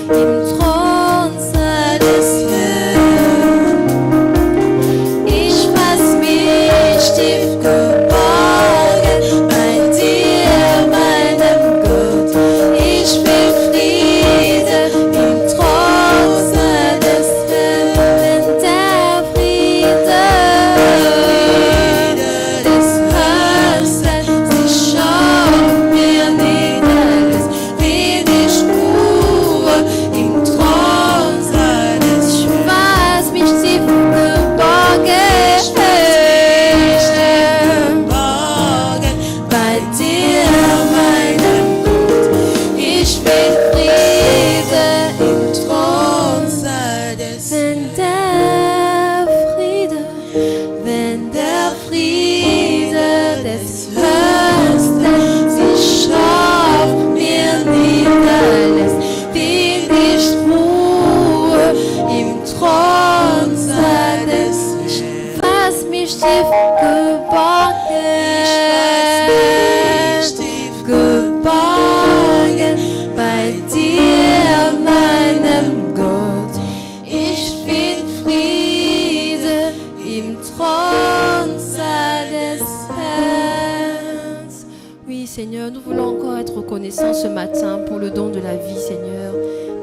im Thronsaal des Herrn. Ich weiß mich tief geborgen bei dir, meinem Gott. Ich will Friede im Thronsaal des Herrn. Wenn der Friede des Herrn sich auf mir niederlässt, bin ich Ruhe im Thronsaal des Herrn. Ich weiß mich tief geborgen bei dir, meinem Gott. Ich will Friede im Thronsaal des Herrn. Wenn der Friede des Höchsten sich auf mir niederlässt, bin ich Ruhe im Thronsaal des Herrn. Was mich tief geborgen bei dir, meinem Gott. Ich find Friede im Thronsaal des Herrn. Oui, Seigneur, nous voulons encore être reconnaissants ce matin pour le don de la vie, Seigneur.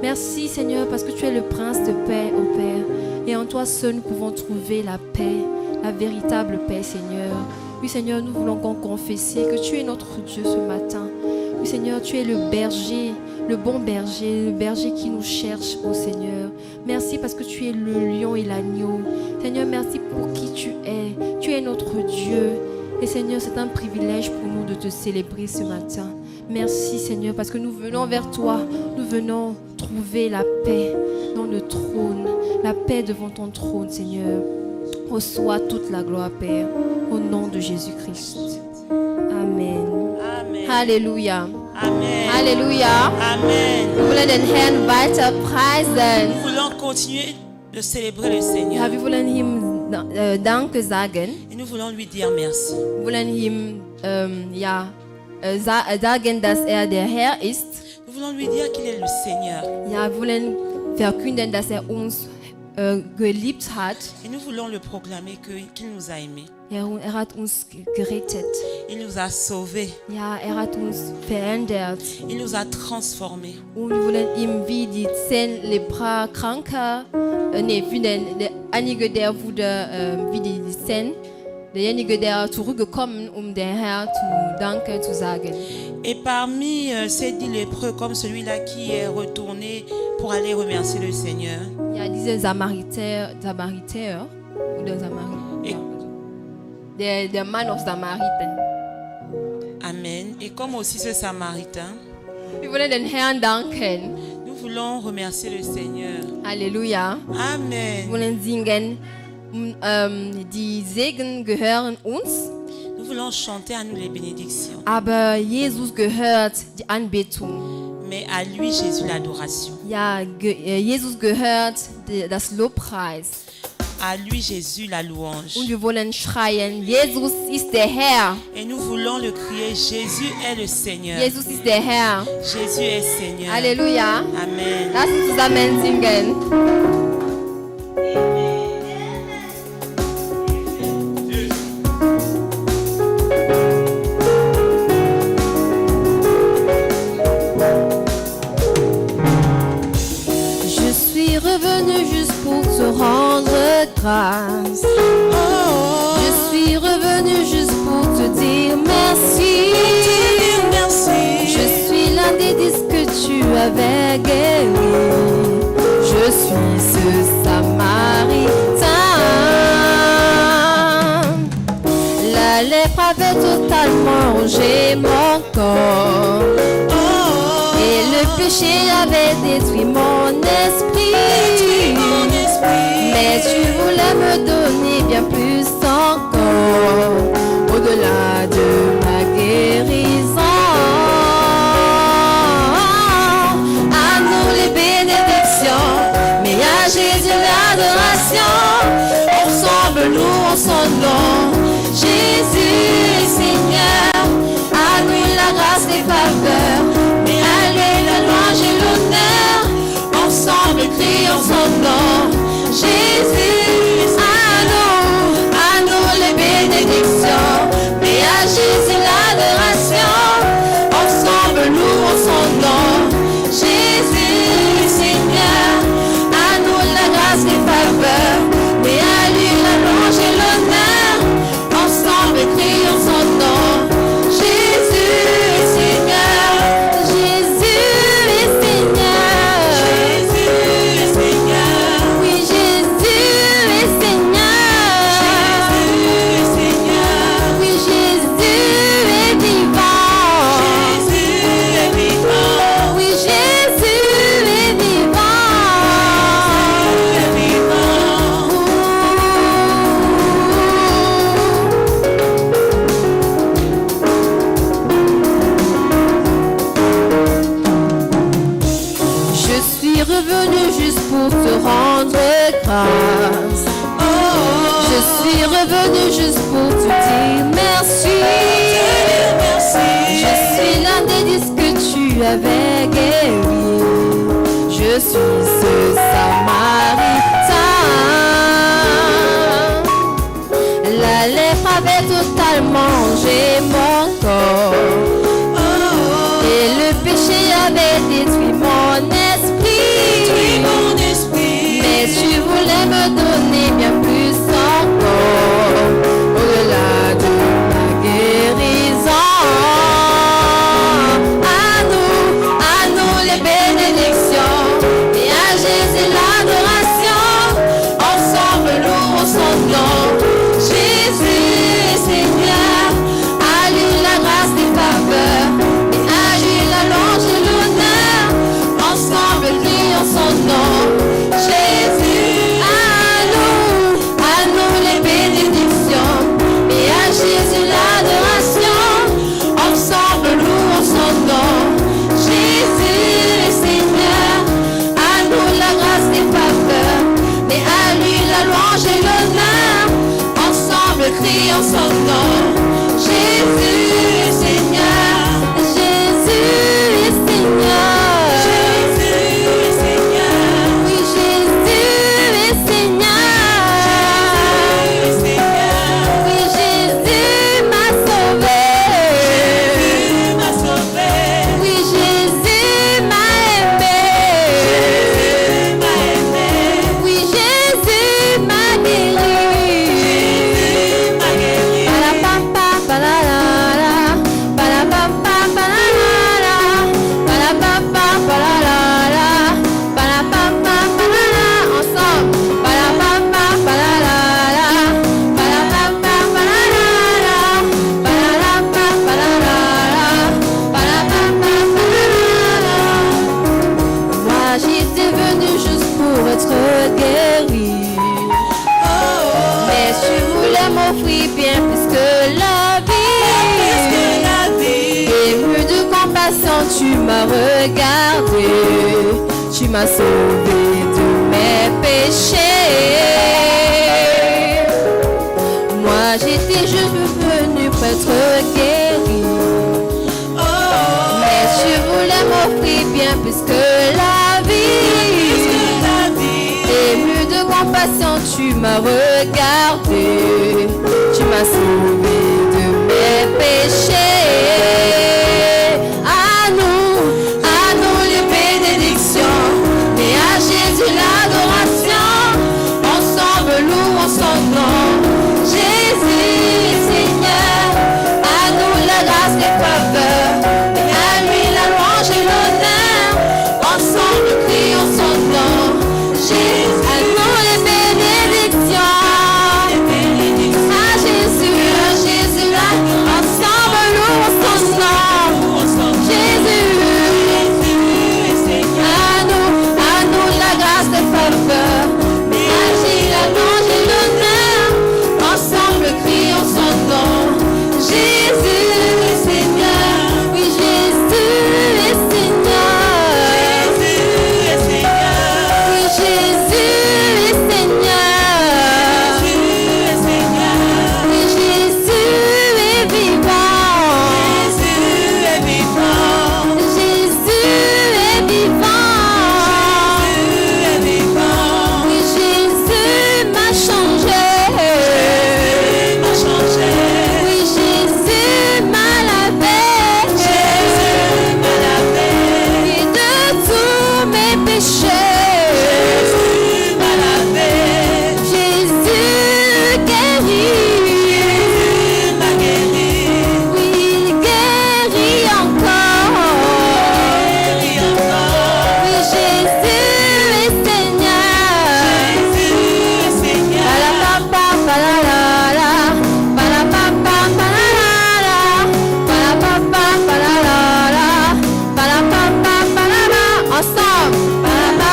Merci, Seigneur, parce que tu es le prince de paix, ô Père. Et en toi seul, nous pouvons trouver la paix, la véritable paix, Seigneur. Oui, Seigneur, nous voulons encore confesser que tu es notre Dieu ce matin. Oui, Seigneur, tu es le berger, le bon berger, le berger qui nous cherche, ô Seigneur. Merci parce que tu es le lion et l'agneau. Seigneur, merci pour qui tu es. Tu es notre Dieu. Et Seigneur, c'est un privilège pour nous de te célébrer ce matin. Merci, Seigneur, parce que nous venons vers toi. Nous venons trouver la paix dans le trône, la paix devant ton trône, Seigneur. Reçois toute la gloire, Père, au nom de Jésus-Christ. Amen. Amen. Halleluja. Amen. Halleluja. Amen. Wir wollen den Herrn weiter preisen. Nous voulons continuer de célébrer le Seigneur. Ja, wir wollen ihm Danke sagen. Et nous voulons lui dire merci. Wir wollen ihm sagen, dass er der Herr ist. Nous voulons lui dire qu'il est le Seigneur. Ja, wir wollen verkünden, dass er uns geliebt hat. Et nous voulons le proclamer qu'il nous a aimés. Ja, und er hat uns gerettet. Il nous a sauvés. Ja, er hat uns verändert. Il nous a transformés. Und wir wollen ihm wie die 10 Leprakranke, einige der wurde wie die 10, derjenige der zurückgekommen, den Herrn zu danken, zu sagen. Et parmi ces 10 lépreux, comme celui-là qui est retourné pour aller remercier le Seigneur. Ja, diese Samariter oder der Mann aus Samariten. Amen. Et comme aussi ce Samaritain, Wir wollen den Herrn danken. nous voulons remercier le Seigneur. Halleluja. Wir Amen. wollen singen, die Segen gehören uns, Nous voulons chanter à nous les bénédictions. aber Jesus gehört die Anbetung. Mais à lui, Jésus, l'adoration. Ja, Jesus gehört das Lobpreis. À lui, Jésus, la louange. Und wir wollen schreien, Jesus ist der Herr. Et nous voulons le crier, Jésus est le Seigneur. Jesus ist der Herr. Jésus est Seigneur. Halleluja. Amen. Lass uns zusammen singen. Je suis revenu juste pour te rendre grâce. Je suis revenu juste pour te dire merci. Je suis l'un des 10 que tu avais guéri. Je suis ce Samaritain. La lèpre avait totalement rongé mon corps. Et le péché avait détruit mon esprit. Mais tu voulais me donner bien plus encore, au-delà de ma guérison. À nous les bénédictions, mais à Jésus l'adoration. Ensemble nous son nom, Jésus est Seigneur. À nous la grâce des faveurs, mais à lui la louange et l'honneur. revenu juste pour te rendre grâce. Je suis revenu juste pour te dire merci. Je suis l'un des 10 que tu avais guéri. Je suis ce Samaritain. La lèpre avait totalement mangé mon corps. Et le péché avait détruit mon esprit. Mais tu voulais me donner bien plus encore. Au-delà de ma guérison. À nous les bénédictions. Et à Jésus l'adoration. Ensemble louons son nom. Jésus est Seigneur. À lui la grâce des faveurs. Et à lui la louange et l'honneur. Ensemble crions son nom. Jésus, à nous les bénédictions. Et à Jésus l'adoration. Ensemble louons son nom. Jésus est Seigneur. À nous la grâce des faveurs. Et à lui la louange et l'honneur. Ensemble crions son nom. Jésus est Seigneur. Jésus est Seigneur. Jésus est Seigneur. Oui, Jésus est Seigneur. Oui, Jésus m'a sauvé. Oui, Jésus m'a aimé. Oui, Jésus m'a guéri. Palapapa, palalala. Palapapa, palalala. Palapapa, palalala. Palapapa, palala. Ensemble. Palapapa, palalala. Palapapa, palalala. Palapapa, palalala. Palapapa, palalala. Moi j'étais venu juste pour être guéri. Mais tu voulais m'offrir bien plus que la vie. Ému de compassion, tu m'as regardé. Tu m'as sauvé de mes péchés. Moi j'étais juste venu pour être guéri. Mais tu voulais m'offrir bien plus que la vie. Ému de compassion, tu m'as regardé. Tu m'as sauvé de mes péchés. À nous les bénédictions. Et à Jésus l'adoration. Ensemble louons son nom. Jésus est Seigneur. À nous la grâce des faveurs. Et à lui la louange et l'honneur. Ensemble crions son nom. Jésus, à nous les bénédictions. À Jésus, là. Ensemble louons son nom. Jésus, à nous la grâce des faveurs. Et à lui la louange et l'honneur. Ensemble crions son nom. Jésus est Seigneur. Oui, Jésus est Seigneur. Oui, Jésus est Seigneur. Oui, Jésus est vivant. Jésus est vivant. Oui, Jésus m'a changé. Oui, Jésus m'a lavé. Oui, de tous mes péchés. Jésus guérit. Oui, il guérit encore. Oui, Jésus est Seigneur. Palapapa, palalala. Palapapa, palalala. Palapapa, palalala. Palapapa, palala. Ensemble. Palapapa,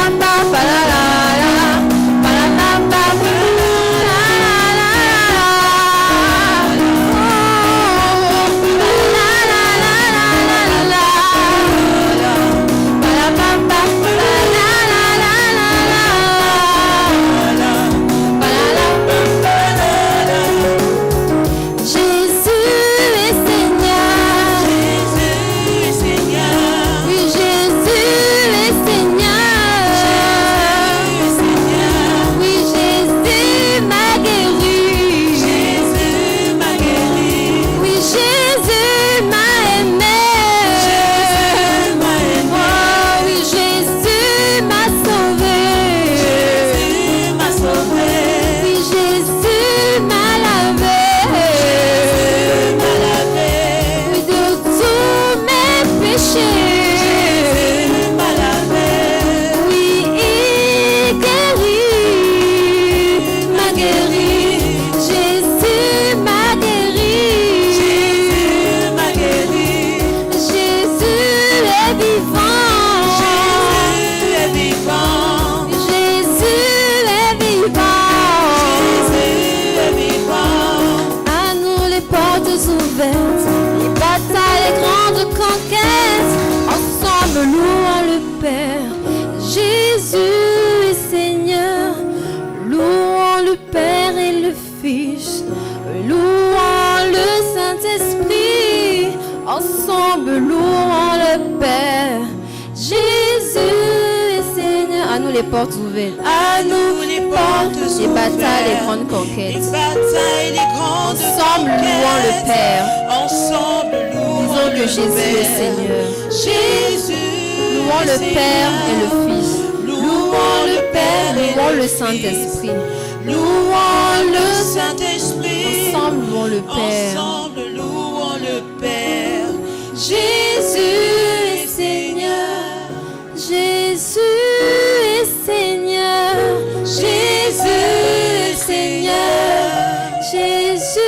Ensemble, louons le Père. Jésus est Seigneur. À nous les portes ouvertes. À nous les portes ouvertes. Les batailles, les grandes conquêtes. Les batailles, les grandes Ensemble, conquêtes. louons le Père. Ensemble, louons Disons que le Jésus Père. est Seigneur. Jésus Louons le est Père Seigneur. et le Fils. Louons le Père et Louons le Fils. Saint-Esprit. Louons le Saint-Esprit. Ensemble, louons le Père. Ensemble, louons le Père. Jésus est Seigneur. Jésus est Seigneur. Jésus est Seigneur. Jésus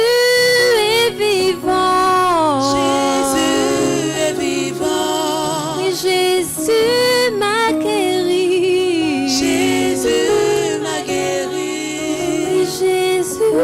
est vivant. Jésus est vivant. Et Jésus m'a guéri. Jésus m'a guéri. Et Jésus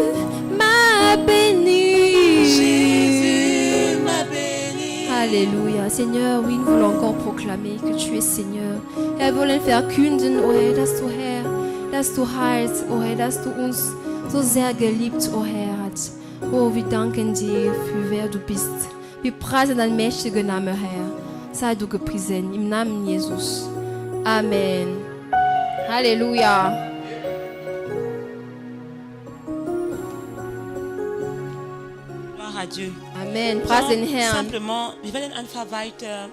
m'a béni. Jésus m'a béni. Halleluja. Seigneur, oui, nous voulons encore proclamer que tu es Seigneur. Herr, wir wollen verkünden, oh Herr, dass du Herr, dass du heilst, oh Herr, dass du uns so sehr geliebt, oh Herr, hast. Oh, wir danken dir für wer du bist. Wir preisen deinen mächtigen Namen, Herr. Sei du gepriesen, im Namen Jesus. Amen. Halleluja. Gloire à Dieu. Amen. Preis den Herrn. Simplement, wir werden einfach weiter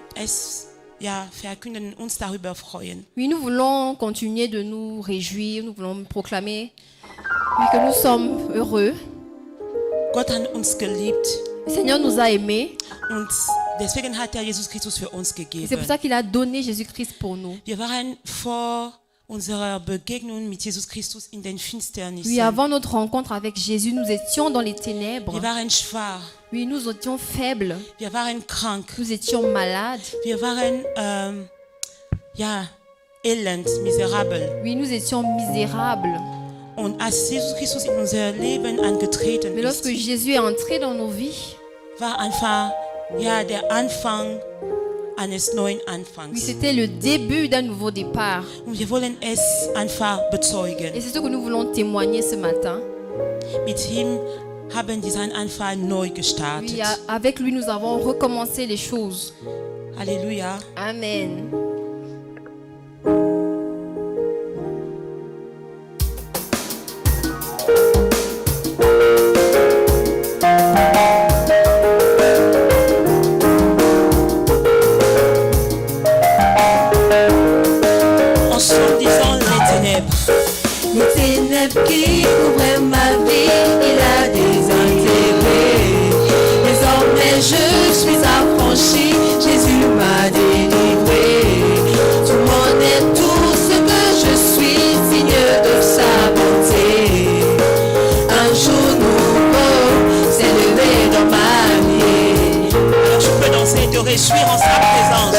verkünden, uns darüber freuen. Oui, nous voulons continuer de nous réjouir, nous voulons proclamer oui, que nous sommes heureux. Gott hat uns geliebt Le Seigneur nous a aimés. und deswegen hat er Jesus Christus für uns Et gegeben. c'est pour ça qu'il a donné Jésus-Christ pour nous. Wir waren vor unserer Begegnung mit Jesus Christus in den Finsternissen. Oui, avant notre rencontre avec Jésus, nous étions dans les ténèbres. Wir waren schwach, Oui, nous étions faibles. wir waren krank, Nous étions malades. wir waren elend, miserabel. Oui, nous étions misérables. Und als Jesus Christus in unser Leben angetreten Mais lorsque ist, Jésus est entré dans nos vies, war einfach der Anfang eines neuen oui, Anfangs. c'était le début d'un nouveau départ. Und wir wollen es einfach bezeugen. Et c'est ce que nous voulons témoigner ce matin. Mit ihm haben wir sein Anfang neu gestartet. Oui, avec lui, nous avons recommencé les choses. Halleluja. Amen. Ensemble, disons les ténèbres. Les ténèbres qui couvraient ma vie, il a désintégré. Désormais je suis affranchi, Jésus m'a délivré. Tout le monde est tout ce que je suis, signe de sa bonté. Un jour nouveau s'est levé dans ma vie. Alors je peux danser et te réjouir en sa présence.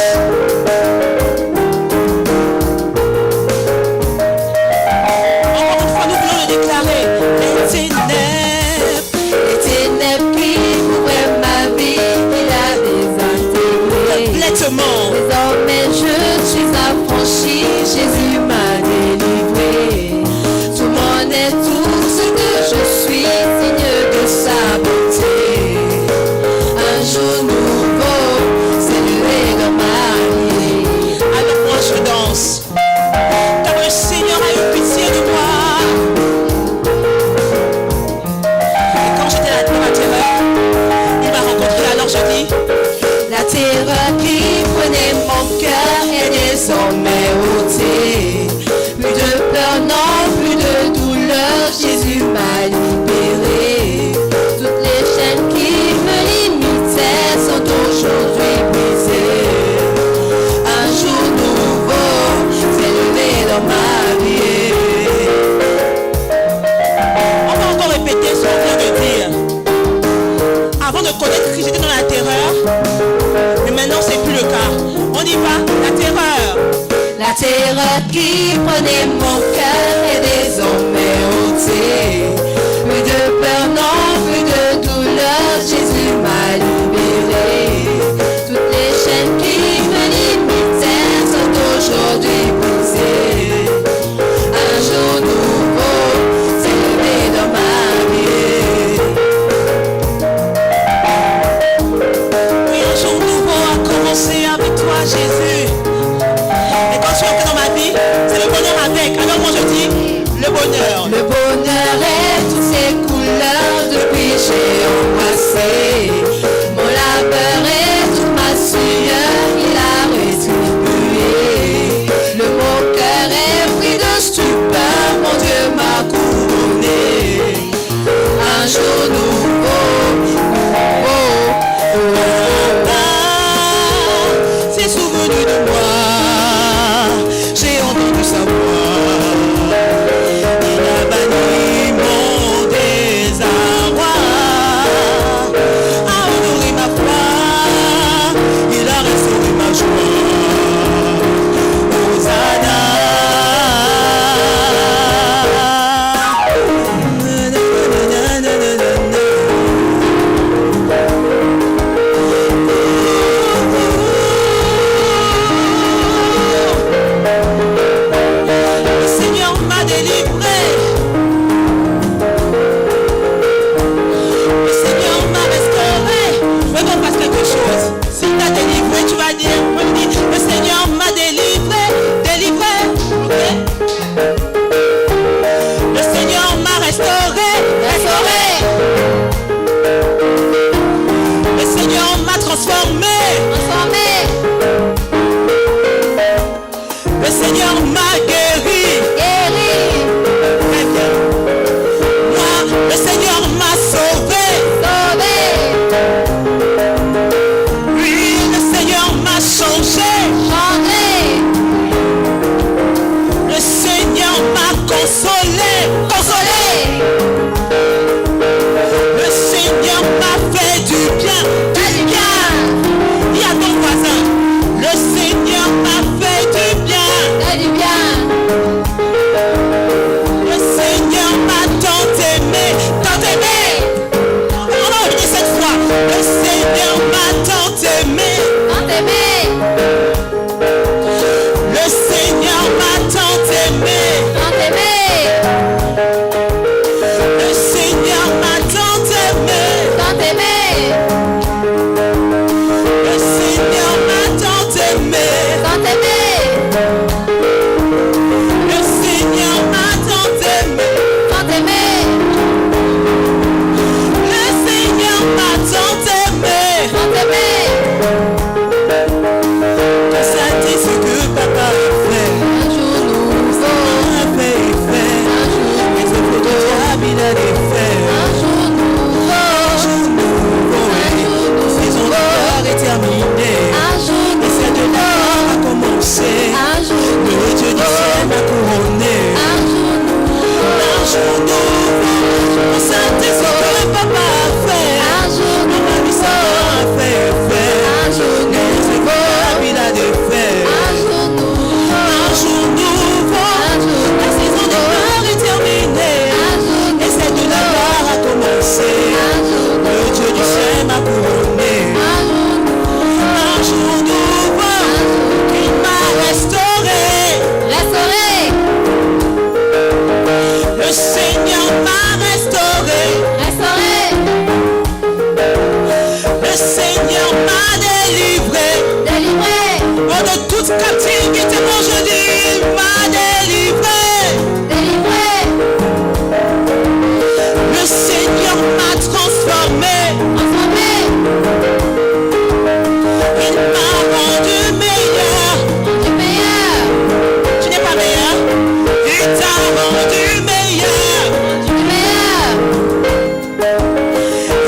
Encore une fois, nous voulons le déclarer. Les ténèbres qui couvraient ma vie, il a désintégré. Complètement. Désormais je suis affranchi, Jésus m'a délivré. Tout le monde est tout ce que je suis, signe de sa bonté. Un jour nouveau s'est levé dans ma vie. Alors moi je danse. Car le Seigneur a eu pitié de moi. Et quand j'étais dans la terreur, il m'a rencontré. Alors je dis, La terreur qui prenait mon cœur est désormais ôtée. Plus de peur, non, plus de douleur, Jésus m'a libéré. Toutes les chaînes qui me limitaient sont aujourd'hui brisées. Un jour nouveau s'est levé dans ma vie. on va encore répéter ce qu'on vient de dire. Avant de connaître que j'étais dans la terreur, mais maintenant c'est plus le cas. On y va, la terreur. La terreur qui prenait mon cœur est désormais ôtée. Plus de peur, non, plus de douleur, Jésus m'a libéré. Toutes les chaînes qui me limitaient sont aujourd'hui brisées. Un jour nouveau s'est levé dans ma vie. Oui, un jour bonheur. Le bonheur est toutes ses couleurs, depuis j'ai embrassé. Mon labeur et toute ma sueur, il a rétribué. Le mon cœur est pris de stupeur, mon Dieu m'a couronné. Un jour nouveau, C'est souvenu de moi, j'ai entendu sa voix. Il a banni mon désarroi, a honoré ma foi, il a restauré ma joie. Hosanna. Le Seigneur m'a délivré. Le Seigneur m'a restauré. Je veux qu'on fasse quelque chose. S'il t'a délivré, tu vas dire, le Seigneur m'a délivré, délivré. Ok? Le Seigneur m'a restauré, restauré. Le Seigneur m'a transformé. Le Seigneur m'a guéri. Très bien. Moi, le Seigneur m'a sauvé. Lui, le Seigneur m'a changé. Le Seigneur m'a consolé. Consolé. Le Seigneur m'a fait du bien. Du bien. Dis à ton voisin. Le Seigneur m'a fait du bien. Le Seigneur m'a tant aimé, tant aimé. On va oublier cette fois. Le Seigneur m'a tant aimé. Le Seigneur m'a tant aimé. Le Seigneur m'a tant aimé. Le Seigneur m'a tant aimé. Le Seigneur m'a tant aimé. Le Seigneur m'a tant aimé. Quand ça dit ce que papa a fait, a fait. Les œuvres de diable, il a les fait. Un jour nouveau, la saison de gloire est terminée. Et celle de la gloire a commencé. Le Dieu du ciel m'a couronné. Un jour nouveau, on sentait ce que papa a fait. On a vu ça a fait. Les œuvres de diable, il a des faits. Un jour nouveau, la saison de gloire est terminée. Et celle de la gloire a commencé. Le Dieu du ciel m'a couronné. Un jour nouveau, il m'a restauré. Le Seigneur m'a restauré. Le Seigneur m'a délivré. Oh, de toute captivité, mon je dis, il m'a délivré. Le Seigneur m'a transformé. Il m'a rendu meilleur. Tu n'es pas meilleur. Il t'a rendu meilleur.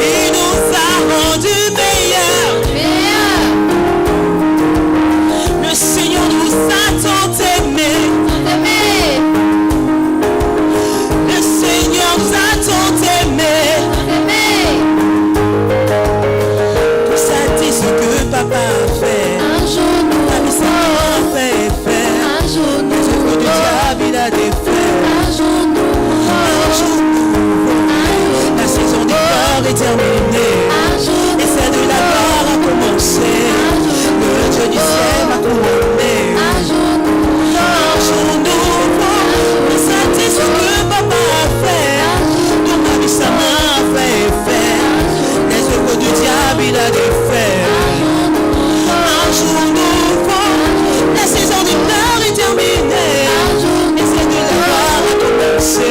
Il nous a rendu meilleur. Le Seigneur nous a tant aimé. Le Seigneur nous a tant aimé. Tout ça dit ce que papa a fait. La vie ça a fait. Les œuvres du diable, il a des faits. Un jour nouveau, la saison des gloires est terminée. Et celle de la gloire a commencé. Le Dieu du ciel m'a couronné. Un jour nouveau, le Saint-Esprit, ce que papa a fait. Dans ma vie ça m'a fait. Les œuvres du diable, il a des faits. Un jour nouveau, la saison des gloires est terminée. Et celle de la gloire a commencé.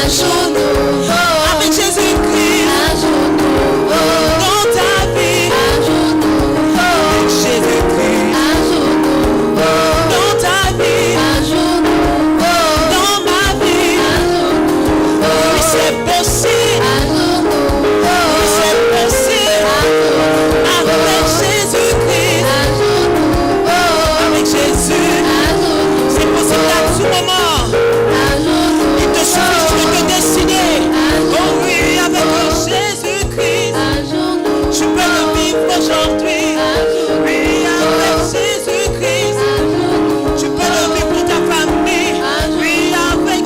Un jour nouveau. Avec Jésus-Christ. Un jour nouveau. Dans ta vie. Un jour nouveau. Avec Jésus-Christ. Un jour nouveau. Dans ta vie. Un jour nouveau. Dans ma vie. Un jour nouveau. Oui, c'est possible. Un jour nouveau. Oui, c'est possible. Un jour nouveau. Avec Jésus-Christ. Un jour nouveau. Avec Jésus. Un jour nouveau. C'est possible à tout moment. Un jour nouveau. Il te suffit de te décider. Un jour Oh oui, avec Jésus-Christ. Un jour nouveau. Tu peux le vivre aujourd'hui. Un jour Oui, avec Jésus-Christ. Tu peux le vivre pour ta famille. Oui, avec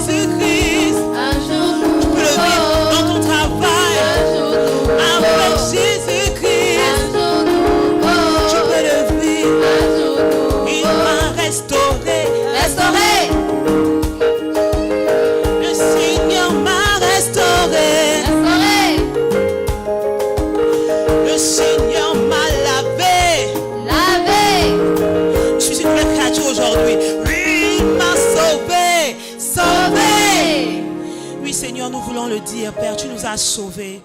Jésus-Christ. Un jour Tu peux le vivre nouveau. dans ton travail. Un jour nouveau. Avec Jésus-Christ. Un jour nouveau. Tu peux le vivre. Un jour nouveau. Il m'a restauré. Restauré. Le Seigneur m'a restauré. Restauré. Le Seigneur m'a lavé. Lavé. Je suis une nouvelle créature aujourd'hui. Oui, il m'a sauvé. Sauvé. Oui, Seigneur, nous voulons le dire, Père. Tu nous as sauvés.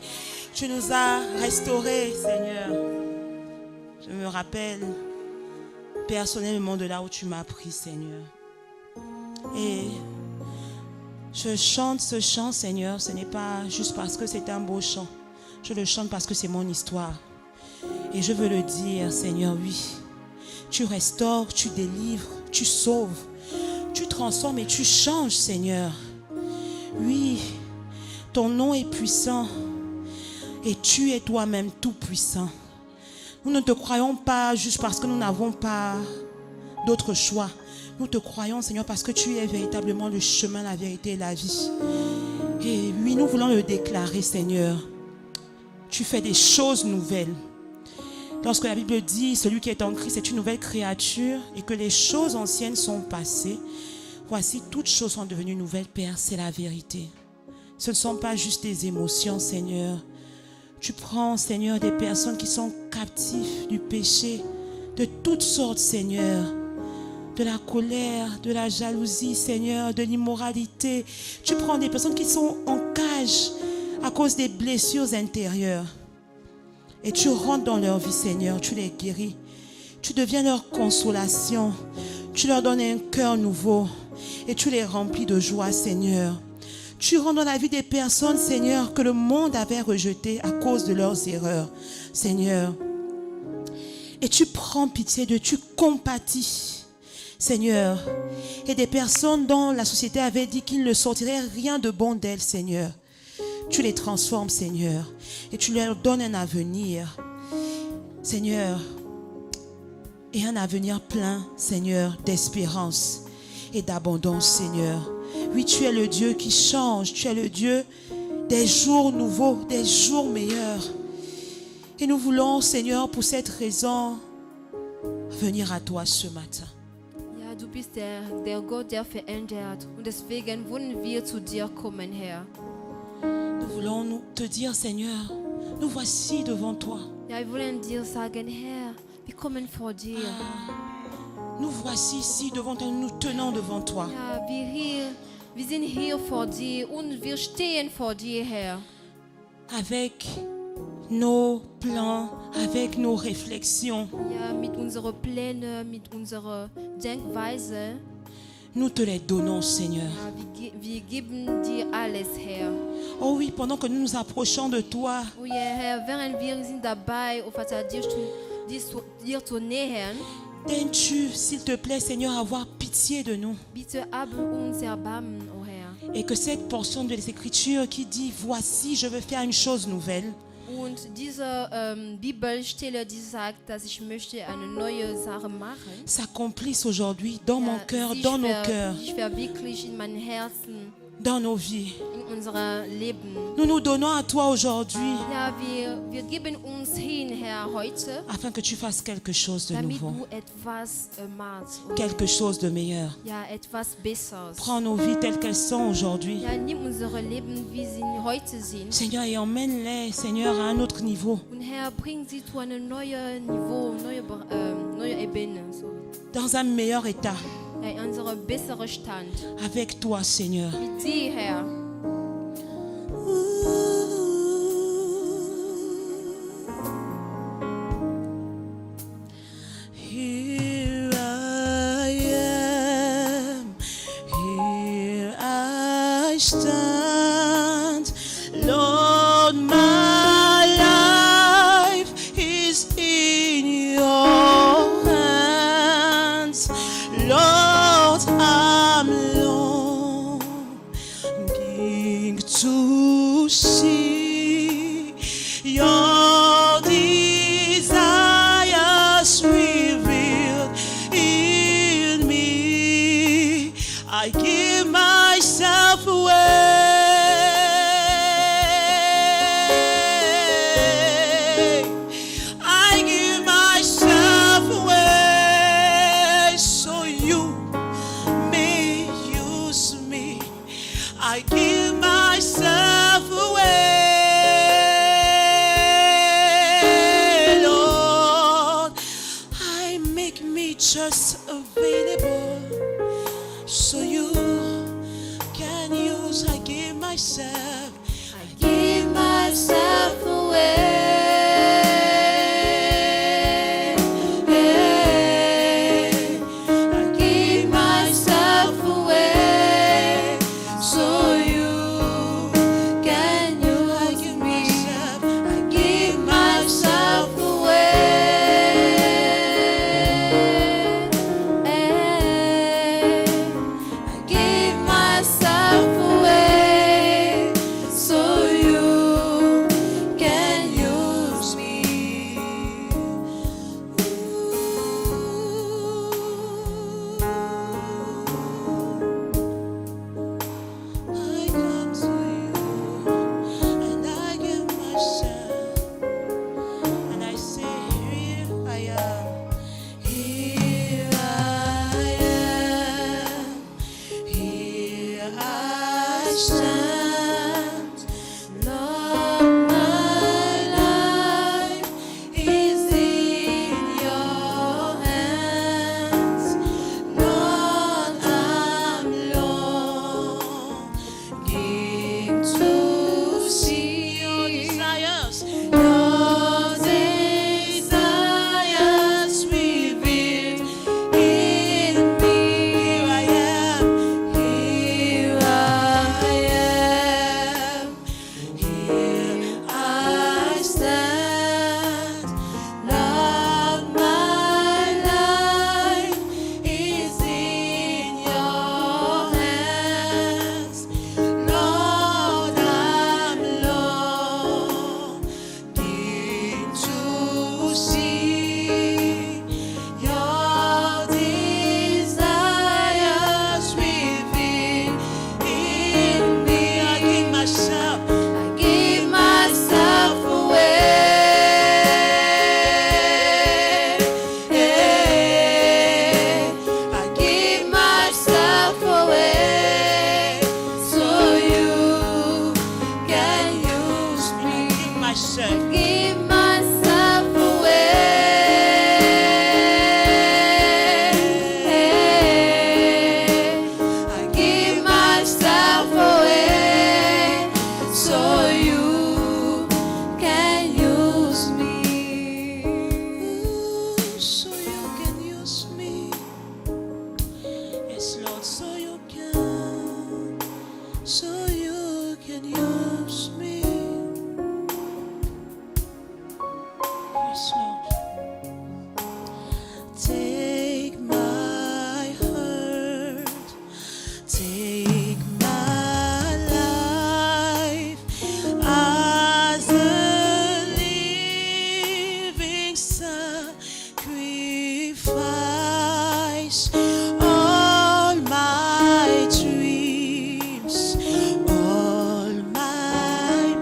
Tu nous as restaurés, Seigneur. Je me rappelle personnellement de là où tu m'as pris, Seigneur. Et je chante ce chant, Seigneur. Ce n'est pas juste parce que c'est un beau chant. Je le chante parce que c'est mon histoire. Et je veux le dire, Seigneur, oui. Tu restaures, tu délivres, tu sauves, tu transformes et tu changes, Seigneur. Oui, ton nom est puissant et tu es toi-même tout puissant. Nous ne te croyons pas juste parce que nous n'avons pas d'autre choix. Nous te croyons, Seigneur, parce que tu es véritablement le chemin, la vérité et la vie. Et oui, nous voulons le déclarer, Seigneur. Tu fais des choses nouvelles. Lorsque la Bible dit, celui qui est en Christ est une nouvelle créature et que les choses anciennes sont passées, voici, toutes choses sont devenues nouvelles, Père, c'est la vérité. Ce ne sont pas juste des émotions, Seigneur. Tu prends, Seigneur, des personnes qui sont captives du péché, de toutes sortes, Seigneur, de la colère, de la jalousie, Seigneur, de l'immoralité. Tu prends des personnes qui sont en cage à cause des blessures intérieures. Et tu rentres dans leur vie, Seigneur, tu les guéris. Tu deviens leur consolation. Tu leur donnes un cœur nouveau et tu les remplis de joie, Seigneur. Tu rentres dans la vie des personnes, Seigneur, que le monde avait rejetées à cause de leurs erreurs, Seigneur. Et tu prends pitié d'eux, tu compatis, Seigneur. Et des personnes dont la société avait dit qu'il ne sortirait rien de bon d'elles, Seigneur. Tu les transformes, Seigneur, et tu leur donnes un avenir, Seigneur, et un avenir plein, Seigneur, d'espérance et d'abondance, Seigneur. Oui, tu es le Dieu qui change, tu es le Dieu des jours nouveaux, des jours meilleurs. Et nous voulons, Seigneur, pour cette raison, venir à toi ce matin. Ja, du bist der Gott, der verändert. Und deswegen wollen wir zu dir kommen, Herr. Nous voulons te dire, Seigneur, nous voici devant toi. Ja, wir wollen dir sagen, Herr, wir kommen vor dir. Nous voici ici devant toi, nous tenons devant toi. Ja, wir sind hier vor dir und wir stehen vor dir, Herr. Avec nos plans, avec nos réflexions. Ja, mit unseren Plänen, mit unserer Denkweise. Nous te les donnons, Seigneur. Ja, wir geben dir alles, Herr. Oh oui, pendant que nous nous approchons de toi, Oh ja, Herr, während wir sind dabei, oh Vater, dir zu nähern, daignes-tu, s'il te plaît, Seigneur, avoir pitié de nous. bitte habe uns Erbarmen, oh Herr. Et que cette portion de l'Écriture qui dit, voici, je veux faire une chose nouvelle, Und diese Bibelstelle, die sagt, dass ich möchte eine neue Sache machen, s'accomplisse aujourd'hui dans mon cœur, sich dans nos cœurs, sich verwirklicht in meinem Herzen, dans nos vies. in unser Leben. Nous nous donnons à toi aujourd'hui Ja, wir geben uns hin, Herr, heute, afin que tu fasses quelque chose de damit nouveau, du etwas machst. quelque chose de meilleur. Ja, etwas Besseres. Prends nos vies telles qu'elles sont aujourd'hui, Ja, nimm unsere Leben, wie sie heute sind. Seigneur, et emmène-les, Seigneur, à un autre niveau, Und Herr, bring sie zu einem neuen Niveau, neue Ebene. So. dans un meilleur état, Ja, in unseren besseren Stand. avec toi, Seigneur. Mit dir, Herr. to see your desires revealed in me. I give myself away. I give myself away so you may use me. I give myself away, Lord. I make me just available so you can use. I give myself. I give myself away. I give myself away so you can use me. I give myself away. I give myself away so you can use me. I come to you and I give myself and I say, here I am. Here I am. Here I stand. Lord, my life is in your hands. Lord, I'm longing to see Your desires. your desires revealed in me. Here I am. Here I am. Here I stand. Lord, my life is in your hands. Lord, I'm longing to see your desires revealed in me. I give myself. I give myself away. I give myself away so you can use I me. give myself. Give myself away. I give myself away so you can use me. So you can use me. Yes, Lord, so you can. So you can use me. Yes, Lord. Take my heart. Take my life as a living sacrifice. All my dreams, all my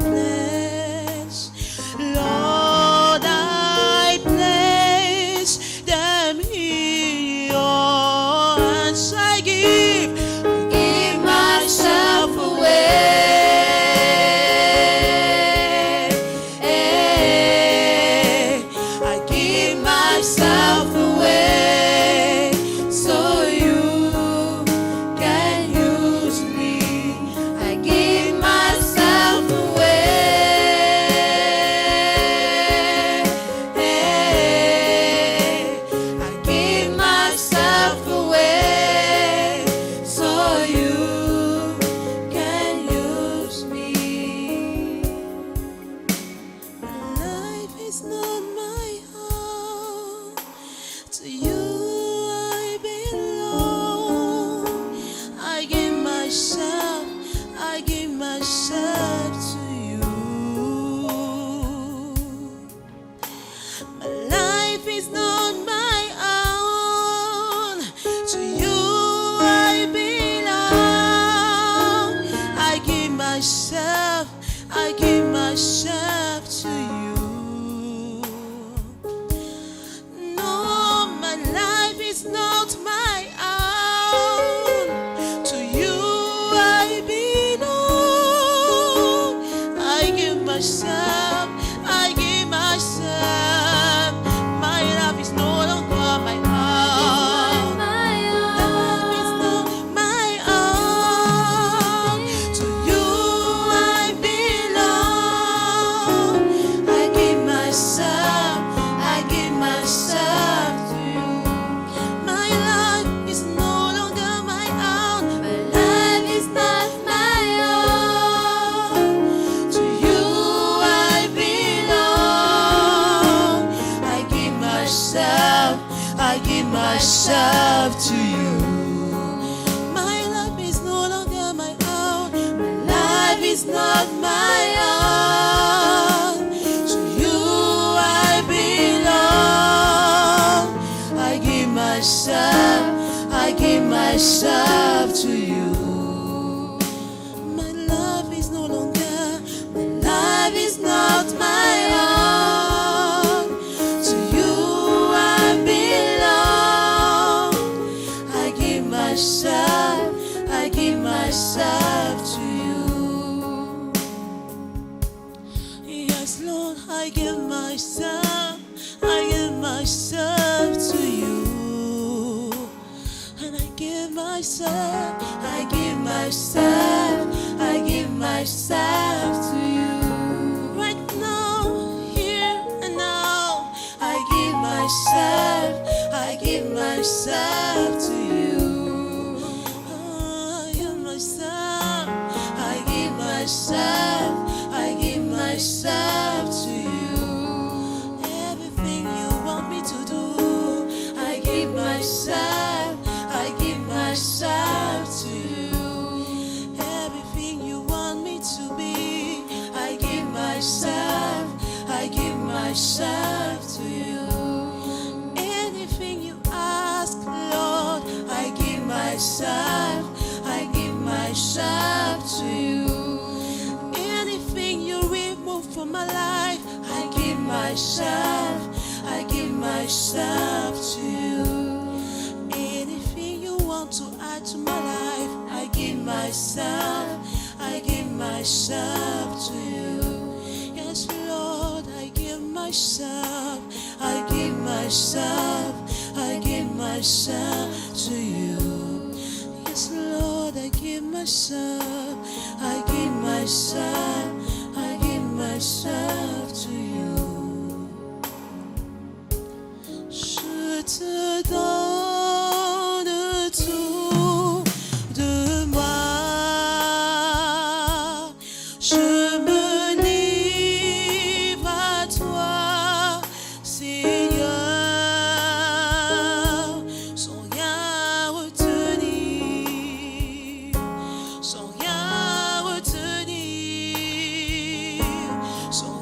myself, I give myself to you. No, my life is not my own. To you I belong. I give myself, I give myself. My life is no longer my own. Myself to you. My life is no longer my own. My life is not my own. To you I belong. I give myself to you. My life is no longer, my life is not my own. I give myself to you. Yes, Lord, I give myself to you. And I give myself to you. Right now, here and now, I give myself to you. I give myself to you. Everything you want me to do, I give myself to you. Everything you want me to be, I give myself to you. Anything you ask, Lord, I give myself to you. For my life, I give myself to you. Anything you want to add to my life, I give myself to you. Yes, Lord, I give myself to you. Yes, Lord, I give myself to you. Je te donne tout de moi. Je me livre à toi, Seigneur, sans rien retenir, sans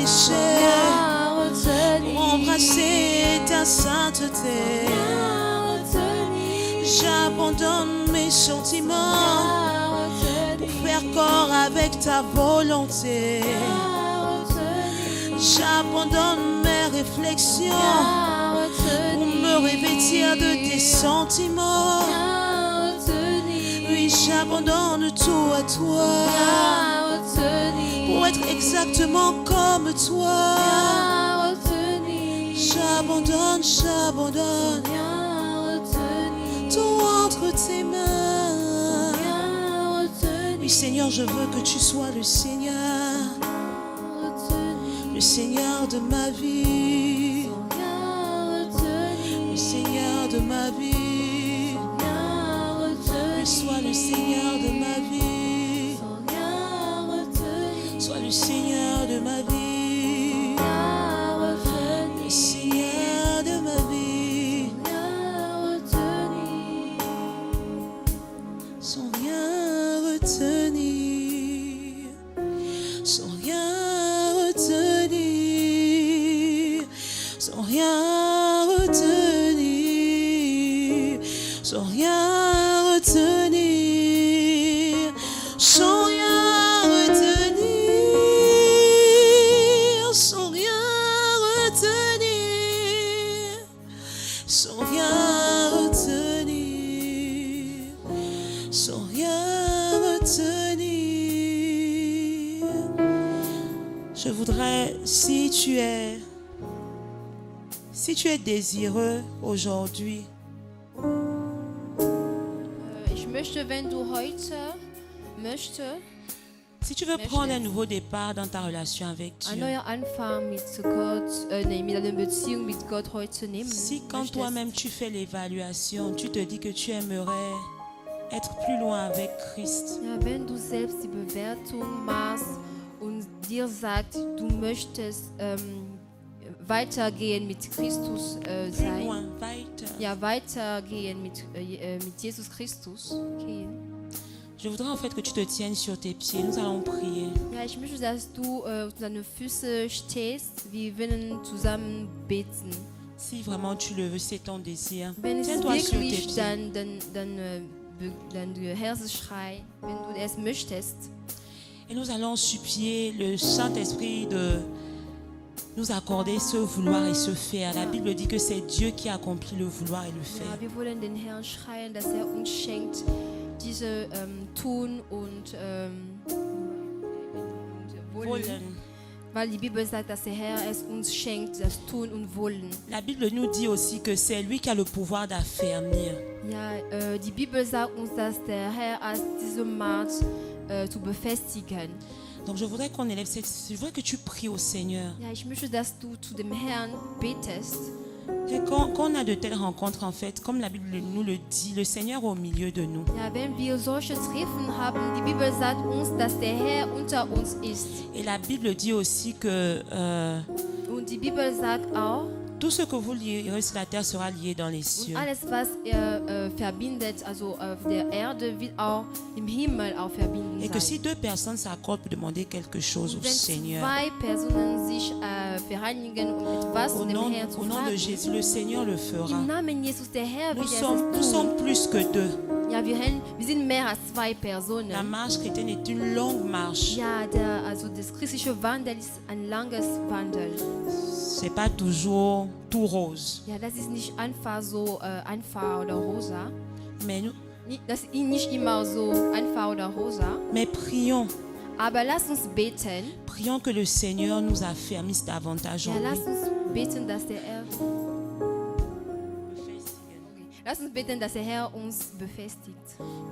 péchés, pour embrasser ta sainteté. J'abandonne mes sentiments pour faire corps avec ta volonté. J'abandonne mes réflexions pour me revêtir de tes sentiments. Oui, j'abandonne tout à toi pour être exactement comme toi. J'abandonne tout entre tes mains. Oui, Seigneur, je veux que tu sois le Seigneur de ma vie, le Seigneur de ma vie. Sois le Seigneur de ma vie, sois le Seigneur de ma vie, le Seigneur de ma vie, sans rien retenir, sans rien retenir, sans rien retenir, sans rien retenir, sans rien retenir, sans rien retenir, sans rien retenir, sans rien retenir. Je voudrais, si tu es désireux aujourd'hui, Ich möchte, wenn du heute möchtest, si tu veux prendre un nouveau départ dans ta relation avec ein Dieu, neuer Anfang mit Gott, mit einer Beziehung mit Gott heute nehmen si quand möchtest, toi-même tu fais l'évaluation, tu te dis que tu aimerais être plus loin avec Christ, ja, wenn du selbst die Bewertung machst und dir sagst, du möchtest weitergehen mit Christus plus sein, loin, weiter. ja, weitergehen mit Jesus Christus gehen. Je voudrais en fait que tu te tiennes sur tes pieds. Nous allons prier. Ja, ich möchte, dass du auf deine Füße stehst, wir werden zusammen beten. Si vraiment tu le veux, c'est ton désir. Wenn es Tiens-toi sur tes wirklich pieds. dein Herzensschrei, wenn du es möchtest. Et nous allons supplier le Saint-Esprit de nous accorder ce vouloir et ce faire. La Bible dit que c'est Dieu qui accomplit le vouloir et le Ja, faire. wir wollen den Herrn schreien, dass er uns schenkt, diese Tun und Wollen. Wollen. Weil die Bibel sagt, dass der Herr es uns schenkt, das Tun und Wollen. La Bible nous dit aussi que c'est lui qui a le pouvoir d'affermir. Ja, die Bibel sagt uns, dass der Herr als diese Macht zu befestigen. Donc je voudrais qu'on élève cette... Je voudrais que tu pries au Seigneur. Ja, ich möchte, dass du zu dem Herrn betest. Et quand on a de telles rencontres, en fait, comme la Bible nous le dit, le Seigneur est au milieu de nous. Ja, wenn wir solche Treffen haben, die Bibel sagt uns, dass der Herr unter uns ist. Et la Bible dit aussi que Und die Bibel sagt auch, tout ce que vous lierez sur la terre sera lié dans les und cieux. alles, was er verbindet, also auf der Erde, wird auch im Himmel auch verbinden Et que sein. si deux personnes s'accordent pour demander quelque chose au Wenn Seigneur, zwei Personen sich vereinigen, um etwas au von dem nom, Herrn zu au nom de fragen, Jésus, le Seigneur le fera. im Namen Jesus, der Herr Nous wird es sommes tun. plus que deux. Ja, wir sind mehr als zwei La Personen. marche chrétienne est une longue marche. Ja, also das christliche Wandel ist ein langes Wandel. C'est pas toujours tout rose. Ja, das ist nicht einfach so einfach oder rosa. Mais Das ist nicht immer so einfach oder rosa. prions. Aber lass uns beten. Prions que le Seigneur nous affermisse davantage Ja, en lass lui. uns beten, dass der Herr Lass uns beten, dass der Herr uns befestigt.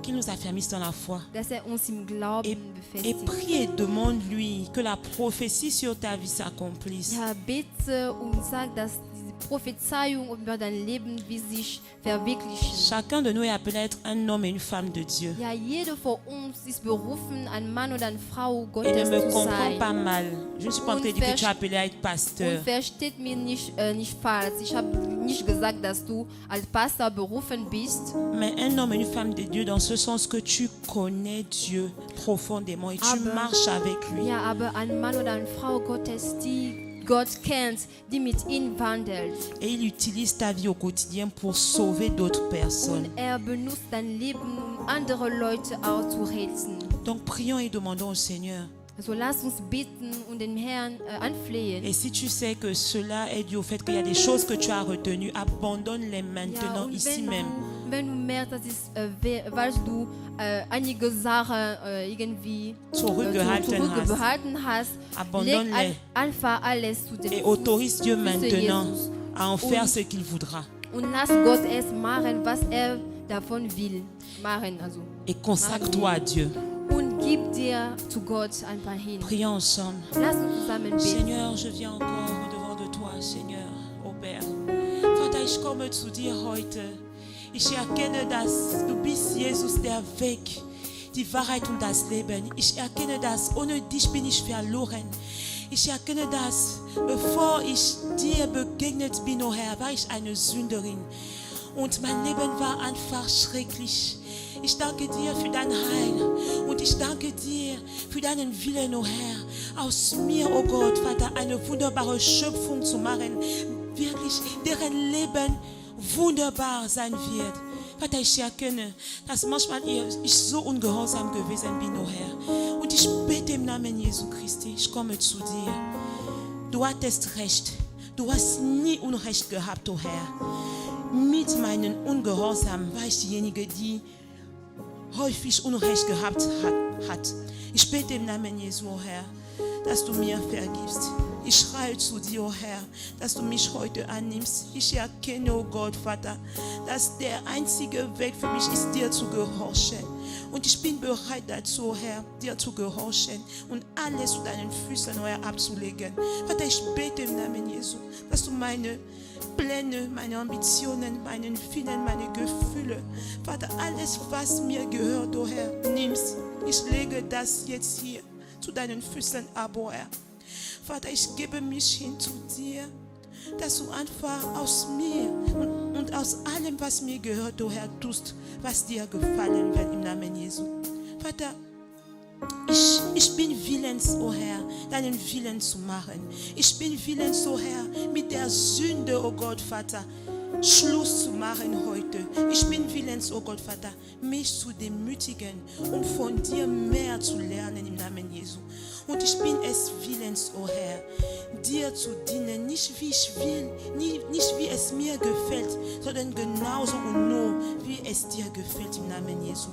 Qu'il nous affermisse dans la foi. Dass er uns im Glauben Et befestigt. prie et demande-lui que la prophétie sur ta vie s'accomplisse. Ja, bitte und sag, dass die Prophezeiung über dein Leben, wie sich verwirklichen. Chacun de nous est appelé à être un homme et une femme de Dieu. Ja, jeder von uns ist berufen, ein Mann oder eine Frau Et Gottes ne me zu comprends sein. pas mal. Je ne suis pas en train de dire que tu es appelé à être pasteur. Und versteht mir nicht falsch. Ich habe nicht gesagt, dass du als Pastor berufen bist. Mais un homme et une femme de Dieu dans ce sens que tu connais Dieu profondément et tu marches avec lui. Ja, aber ein Mann oder eine Frau Gottes, die Gott kennt, die mit ihm wandelt. Et il utilise ta vie au quotidien pour sauver d'autres personnes. Und benutzt dein Leben, um andere Leute auch zu retten. Donc prions et demandons au Seigneur. Also lass uns bitten und den Herrn anflehen. Et si tu sais que cela est dû au fait qu'il y a des choses que tu as retenues, abandonne-les maintenant, und ici même. Wenn du merkst, dass es, weil du einige Sachen irgendwie zurückgehalten hast, abandonne-les einfach alles zu den et autorise Dieu Füßen maintenant Jesus. à en faire ce qu'il voudra. Und lass Gott es machen, was davon will. Also. Et consacre-toi à Dieu. Und gib dir zu Gott einfach hin. Prions ensemble. Lass uns zusammen beten. Seigneur, je viens encore au-devant de toi, Seigneur, ô Père. Vater, ich komme zu dir heute. Ich erkenne, dass du bist Jesus, der Weg, die Wahrheit und das Leben. Ich erkenne, dass ohne dich bin ich verloren. Ich erkenne, dass bevor ich dir begegnet bin, oh Herr, war ich eine Sünderin. Und mein Leben war einfach schrecklich. Ich danke dir für dein Heil und ich danke dir für deinen Willen, oh Herr, aus mir, oh Gott, Vater, eine wunderbare Schöpfung zu machen, wirklich, deren Leben wunderbar sein wird. Vater, ich erkenne, dass manchmal ich so ungehorsam gewesen bin, oh Herr. Und ich bete im Namen Jesu Christi, ich komme zu dir. Du hattest Recht, du hast nie Unrecht gehabt, oh Herr. Mit meinem Ungehorsam war ich diejenige, die häufig Unrecht gehabt hat. Ich bete im Namen Jesu, oh Herr, dass du mir vergibst. Ich schreie zu dir, oh Herr, dass du mich heute annimmst. Ich erkenne, oh Gott, Vater, dass der einzige Weg für mich ist, dir zu gehorchen. Und ich bin bereit dazu, oh Herr, dir zu gehorchen und alles zu deinen Füßen, oh Herr, abzulegen. Vater, ich bete im Namen Jesu, dass du meine Pläne, meine Ambitionen, meinen Willen, meine Gefühle, Vater, alles, was mir gehört, oh Herr, nimmst. Ich lege das jetzt hier zu deinen Füßen ab, oh Herr. Vater, ich gebe mich hin zu dir, dass du einfach aus mir und aus allem, was mir gehört, oh Herr, tust, was dir gefallen wird im Namen Jesu. Vater, ich bin willens, oh Herr, deinen Willen zu machen. Ich bin willens, oh Herr, mit der Sünde, oh Gott, Vater, Schluss zu machen heute. Ich bin willens, oh Gott, Vater, mich zu demütigen und von dir mehr zu lernen im Namen Jesu. Und ich bin es willens, oh Herr, dir zu dienen, nicht wie ich will, nicht wie es mir gefällt, sondern genauso und nur, wie es dir gefällt im Namen Jesu.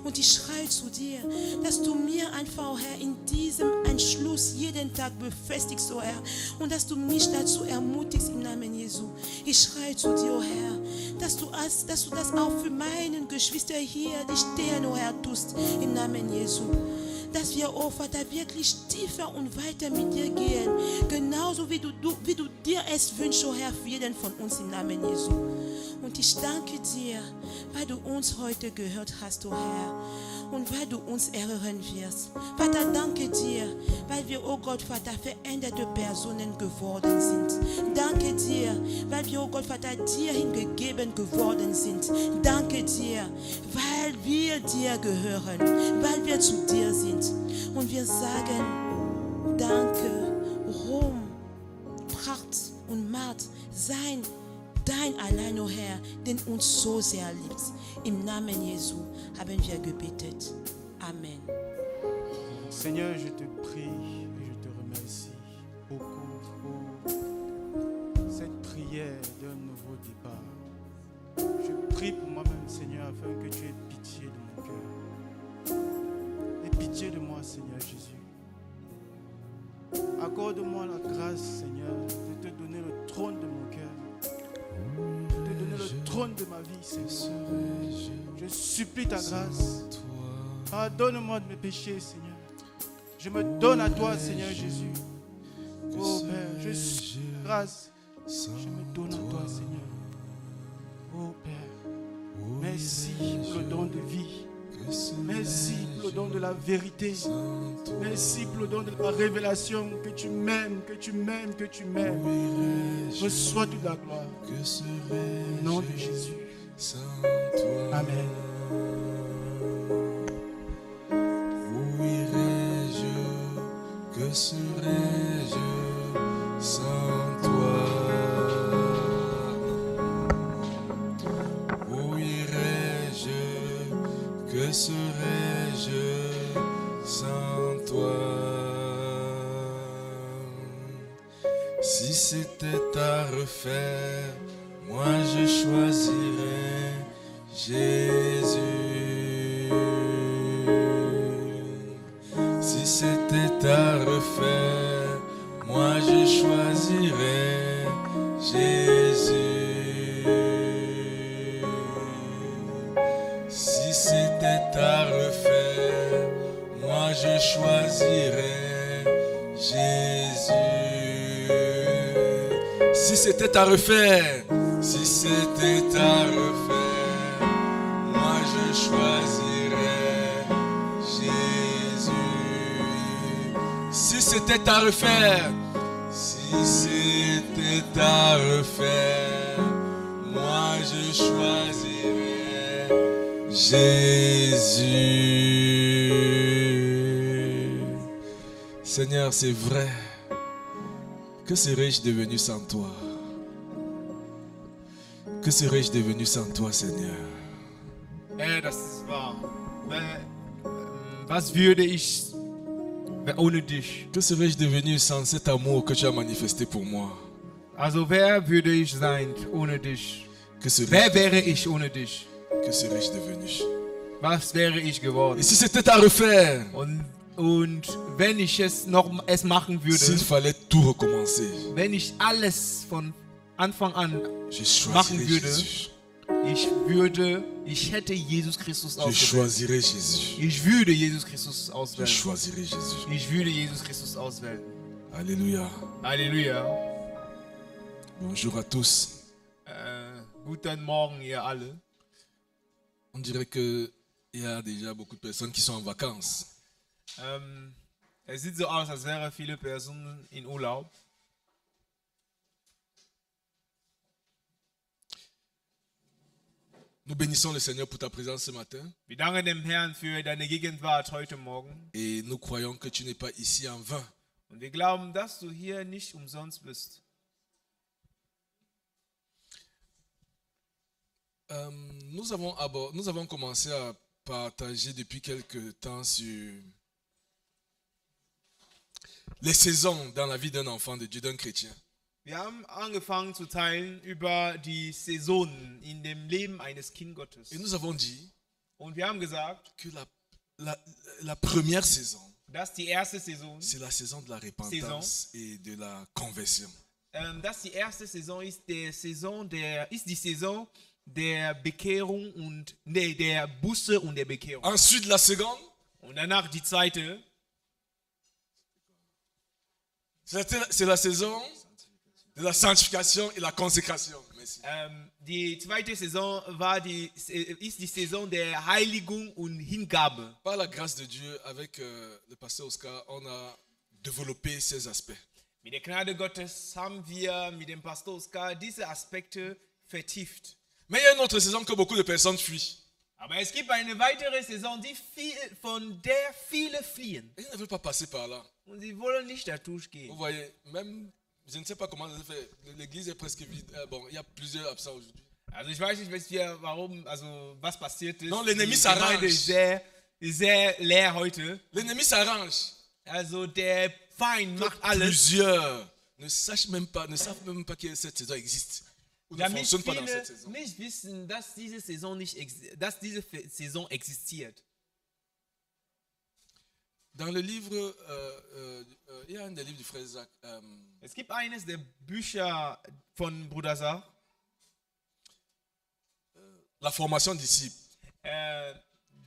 Und ich schreie zu dir, dass du mir einfach, oh Herr, in diesem Entschluss jeden Tag befestigst, oh Herr, und dass du mich dazu ermutigst im Namen Jesu. Ich schreie zu dir, oh Herr, dass du das auch für meinen Geschwister hier, die stehen, oh Herr, tust im Namen Jesu. Dass wir, oh Vater, wirklich tiefer und weiter mit dir gehen, genauso wie du dir es wünschst, oh Herr, für jeden von uns im Namen Jesu. Und ich danke dir, weil du uns heute gehört hast, oh Herr, und weil du uns erhören wirst. Vater, danke dir, weil wir, oh Gott, Vater, veränderte Personen geworden sind. Danke dir, weil wir, oh Gott, Vater, dir hingegeben geworden sind. Danke dir, weil wir dir gehören, weil wir zu dir sind. Und wir sagen, danke, Ruhm, Pracht und Macht sein dein allein, oh Herr, den uns so sehr liebt. Im Namen Jesu haben wir gebetet. Amen. Seigneur, je te prie et je te remercie beaucoup pour cette prière d'un nouveau départ. Je prie pour moi-même, Seigneur, afin que tu aies pitié de mon cœur. Aie pitié de moi, Seigneur Jésus. Accorde-moi la grâce, Seigneur, de te donner le trône de mon cœur. De te donner le trône de ma vie, Seigneur. Je supplie ta grâce. Pardonne-moi de mes péchés, Seigneur. Je me donne à toi, Seigneur Jésus. Oh Père, je supplie ta grâce Je me donne à toi, Seigneur. Oh Père, merci pour le don de vie. Merci pour le don de la vérité. Merci pour le don de la révélation. Que tu m'aimes, que tu m'aimes, que tu m'aimes. Reçois toute la gloire. Au nom de Jésus. Amen. Où irai-je? Que serais-je sans toi? Où irai-je? Que serais-je sans toi? Si c'était à refaire, moi je choisirais Jésus. Si c'était à refaire, moi je choisirais Jésus. Si c'était à refaire, moi je choisirais Jésus. Si c'était à refaire, si c'était à refaire, moi je choisirais Jésus. Si c'était à refaire, si c'était à refaire, moi je choisirais Jésus. Seigneur, c'est vrai. Que serais-je devenu sans toi? Que serais-je devenu sans toi, Seigneur? Das ist wahr. Was würde ich ohne dich? Que serais-je devenu sans cet amour que tu as manifesté pour moi? Also wer würde ich sein ohne dich? Que Wer serais-je wäre ich ohne dich? que serais-je devenu? Was wäre ich geworden? Et si c'était à refaire, Und wenn ich es machen würde, s'il fallait tout recommencer, wenn ich alles von Anfang an je machen choisirais würde, Jésus. ich hätte Jesus Christus Je ausgewählt. choisirais Jésus. Ich würde Jesus Christus Je auswählen. choisirais Jésus. Ich würde Jesus Christus auswählen. Alléluia. Halleluja. Bonjour à tous. Guten Morgen, ihr alle. On dirait qu'il y a déjà beaucoup de personnes qui sont en vacances. Es sieht so aus, als wären viele Personen in Urlaub. Nous bénissons le Seigneur pour ta présence ce matin Wir danken dem Herrn für deine Gegenwart heute Morgen. et nous croyons que tu n'es pas ici en vain. Und wir glauben, dass du hier nicht umsonst bist. Nous avons commencé à partager depuis quelque temps sur les saisons dans la vie d'un enfant de Dieu, d'un chrétien. Wir haben angefangen zu teilen über die Saisonen in dem Leben eines Kindgottes. Et nous avons dit Und wir haben gesagt, que la première saison, dass die erste Saison, c'est la saison de la repentance et de la conversion. dass die erste Saison ist die Saison der Bekehrung und der Buße und der Bekehrung. Ensuite, la seconde, Und danach die zweite, c'est la saison de la sanctification et la consécration. Merci. die zweite Saison ist die Saison der Heiligung und Hingabe. Par la grâce de Dieu, avec le pasteur Oscar, on a développé ces aspects. Mit der Gnade Gottes haben wir mit dem Pastor Oskar diese Aspekte vertieft. Mais il y a une autre saison que beaucoup de personnes fuient. Aber es gibt eine weitere Saison, von der viele fliehen. Et ils ne veulent pas passer par là. Und sie wollen nicht da durchgehen. Vous voyez, même, je ne sais pas comment ça se fait, l'église est presque vide. Bon, il y a plusieurs absents aujourd'hui. Also ich weiß nicht, was passiert ist. Non, l'ennemi Die s'arrange. Gemeinde ist sehr leer heute. L'ennemi s'arrange. Also der Feind macht alles. Plusieurs ne savent même pas que cette saison existe. Ou ne Damit fonctionne pas dans viele cette saison. nicht wissen, dass diese Saison existiert. Dans le livre, il y a un des livres du frère Isaac. Es gibt eines der Bücher von Bruder Sach, La formation des disciples.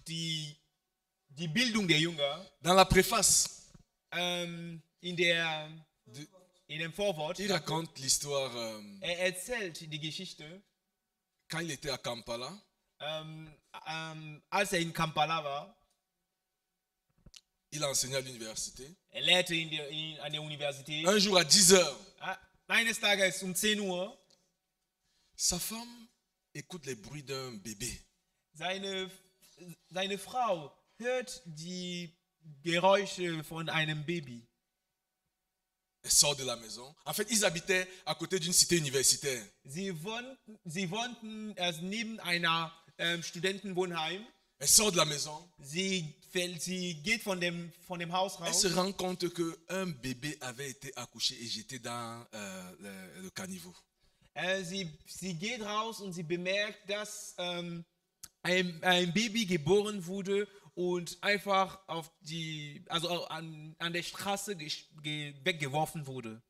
die Bildung der Jünger. Dans la préface, In der in dem Vorwort. Il raconte l'histoire Erzählt die Geschichte, quand il était à Kampala. als in Kampala war. Il a enseigné à l'université. Lehrte an der Universität. Un jour à 10 heures, Eines Tages 10 Uhr. sa femme écoute les bruits d'un bébé. Seine Frau hört die Geräusche von einem Baby. Elle sort de la maison. En fait, ils habitaient à côté d'une cité universitaire. Sie wohnten erst neben einer Studentenwohnheim. Elle sort de la maison. Sie geht von dem Haus Elle raus. se rend compte qu'un bébé avait été accouché et jeté dans le caniveau. Sie geht raus und sie bemerkt, dass ein Baby geboren wurde und einfach an der Straße weggeworfen wurde.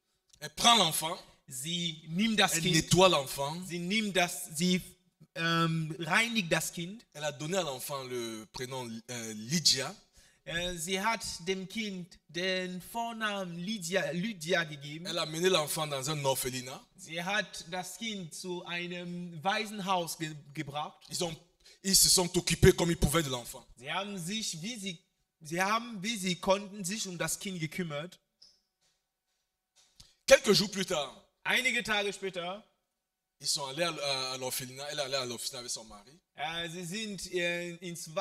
Elle prend l'enfant. Sie nimmt das Elle Kind. nettoie l'enfant. Sie reinigt das Kind. Elle a donné à l'enfant le prénom Lydia. Sie hat dem Kind den Vornamen Lydia gegeben. Elle a mené l'enfant dans un orphelinat. Sie hat das Kind zu einem Waisenhaus gebracht. Ils se sont occupés comme ils pouvaient de l'enfant. Sie haben, wie sie konnten, sich um das Kind gekümmert. Quelques jours plus tard, Einige Tage später, ils sont allés à l'orphelinat. Elle est allée à l'orphelinat avec son mari. sie sind ins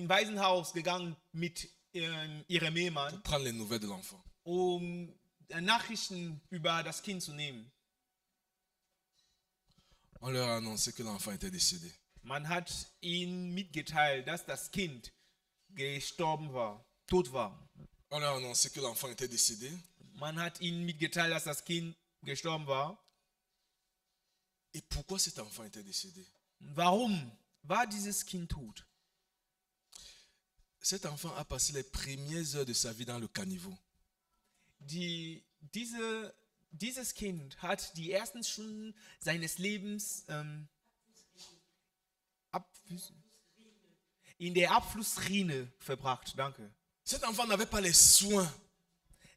Waisenhaus gegangen mit ihrem Ehemann, Pour prendre les nouvelles de l'enfant. um Nachrichten über das Kind zu nehmen. On leur a annoncé que l'enfant était décédé. Man hat ihnen mitgeteilt, dass das Kind tot war. On leur a annoncé que l'enfant était décédé. Man hat ihnen mitgeteilt, dass das Kind gestorben war. Et pourquoi cet enfant était décédé? Warum war dieses Kind tot? Cet enfant a passé les premières heures de sa vie dans le caniveau. Dieses Kind hat die ersten Stunden seines Lebens in der Abflussriene verbracht. Danke. Cet enfant n'avait pas les soins.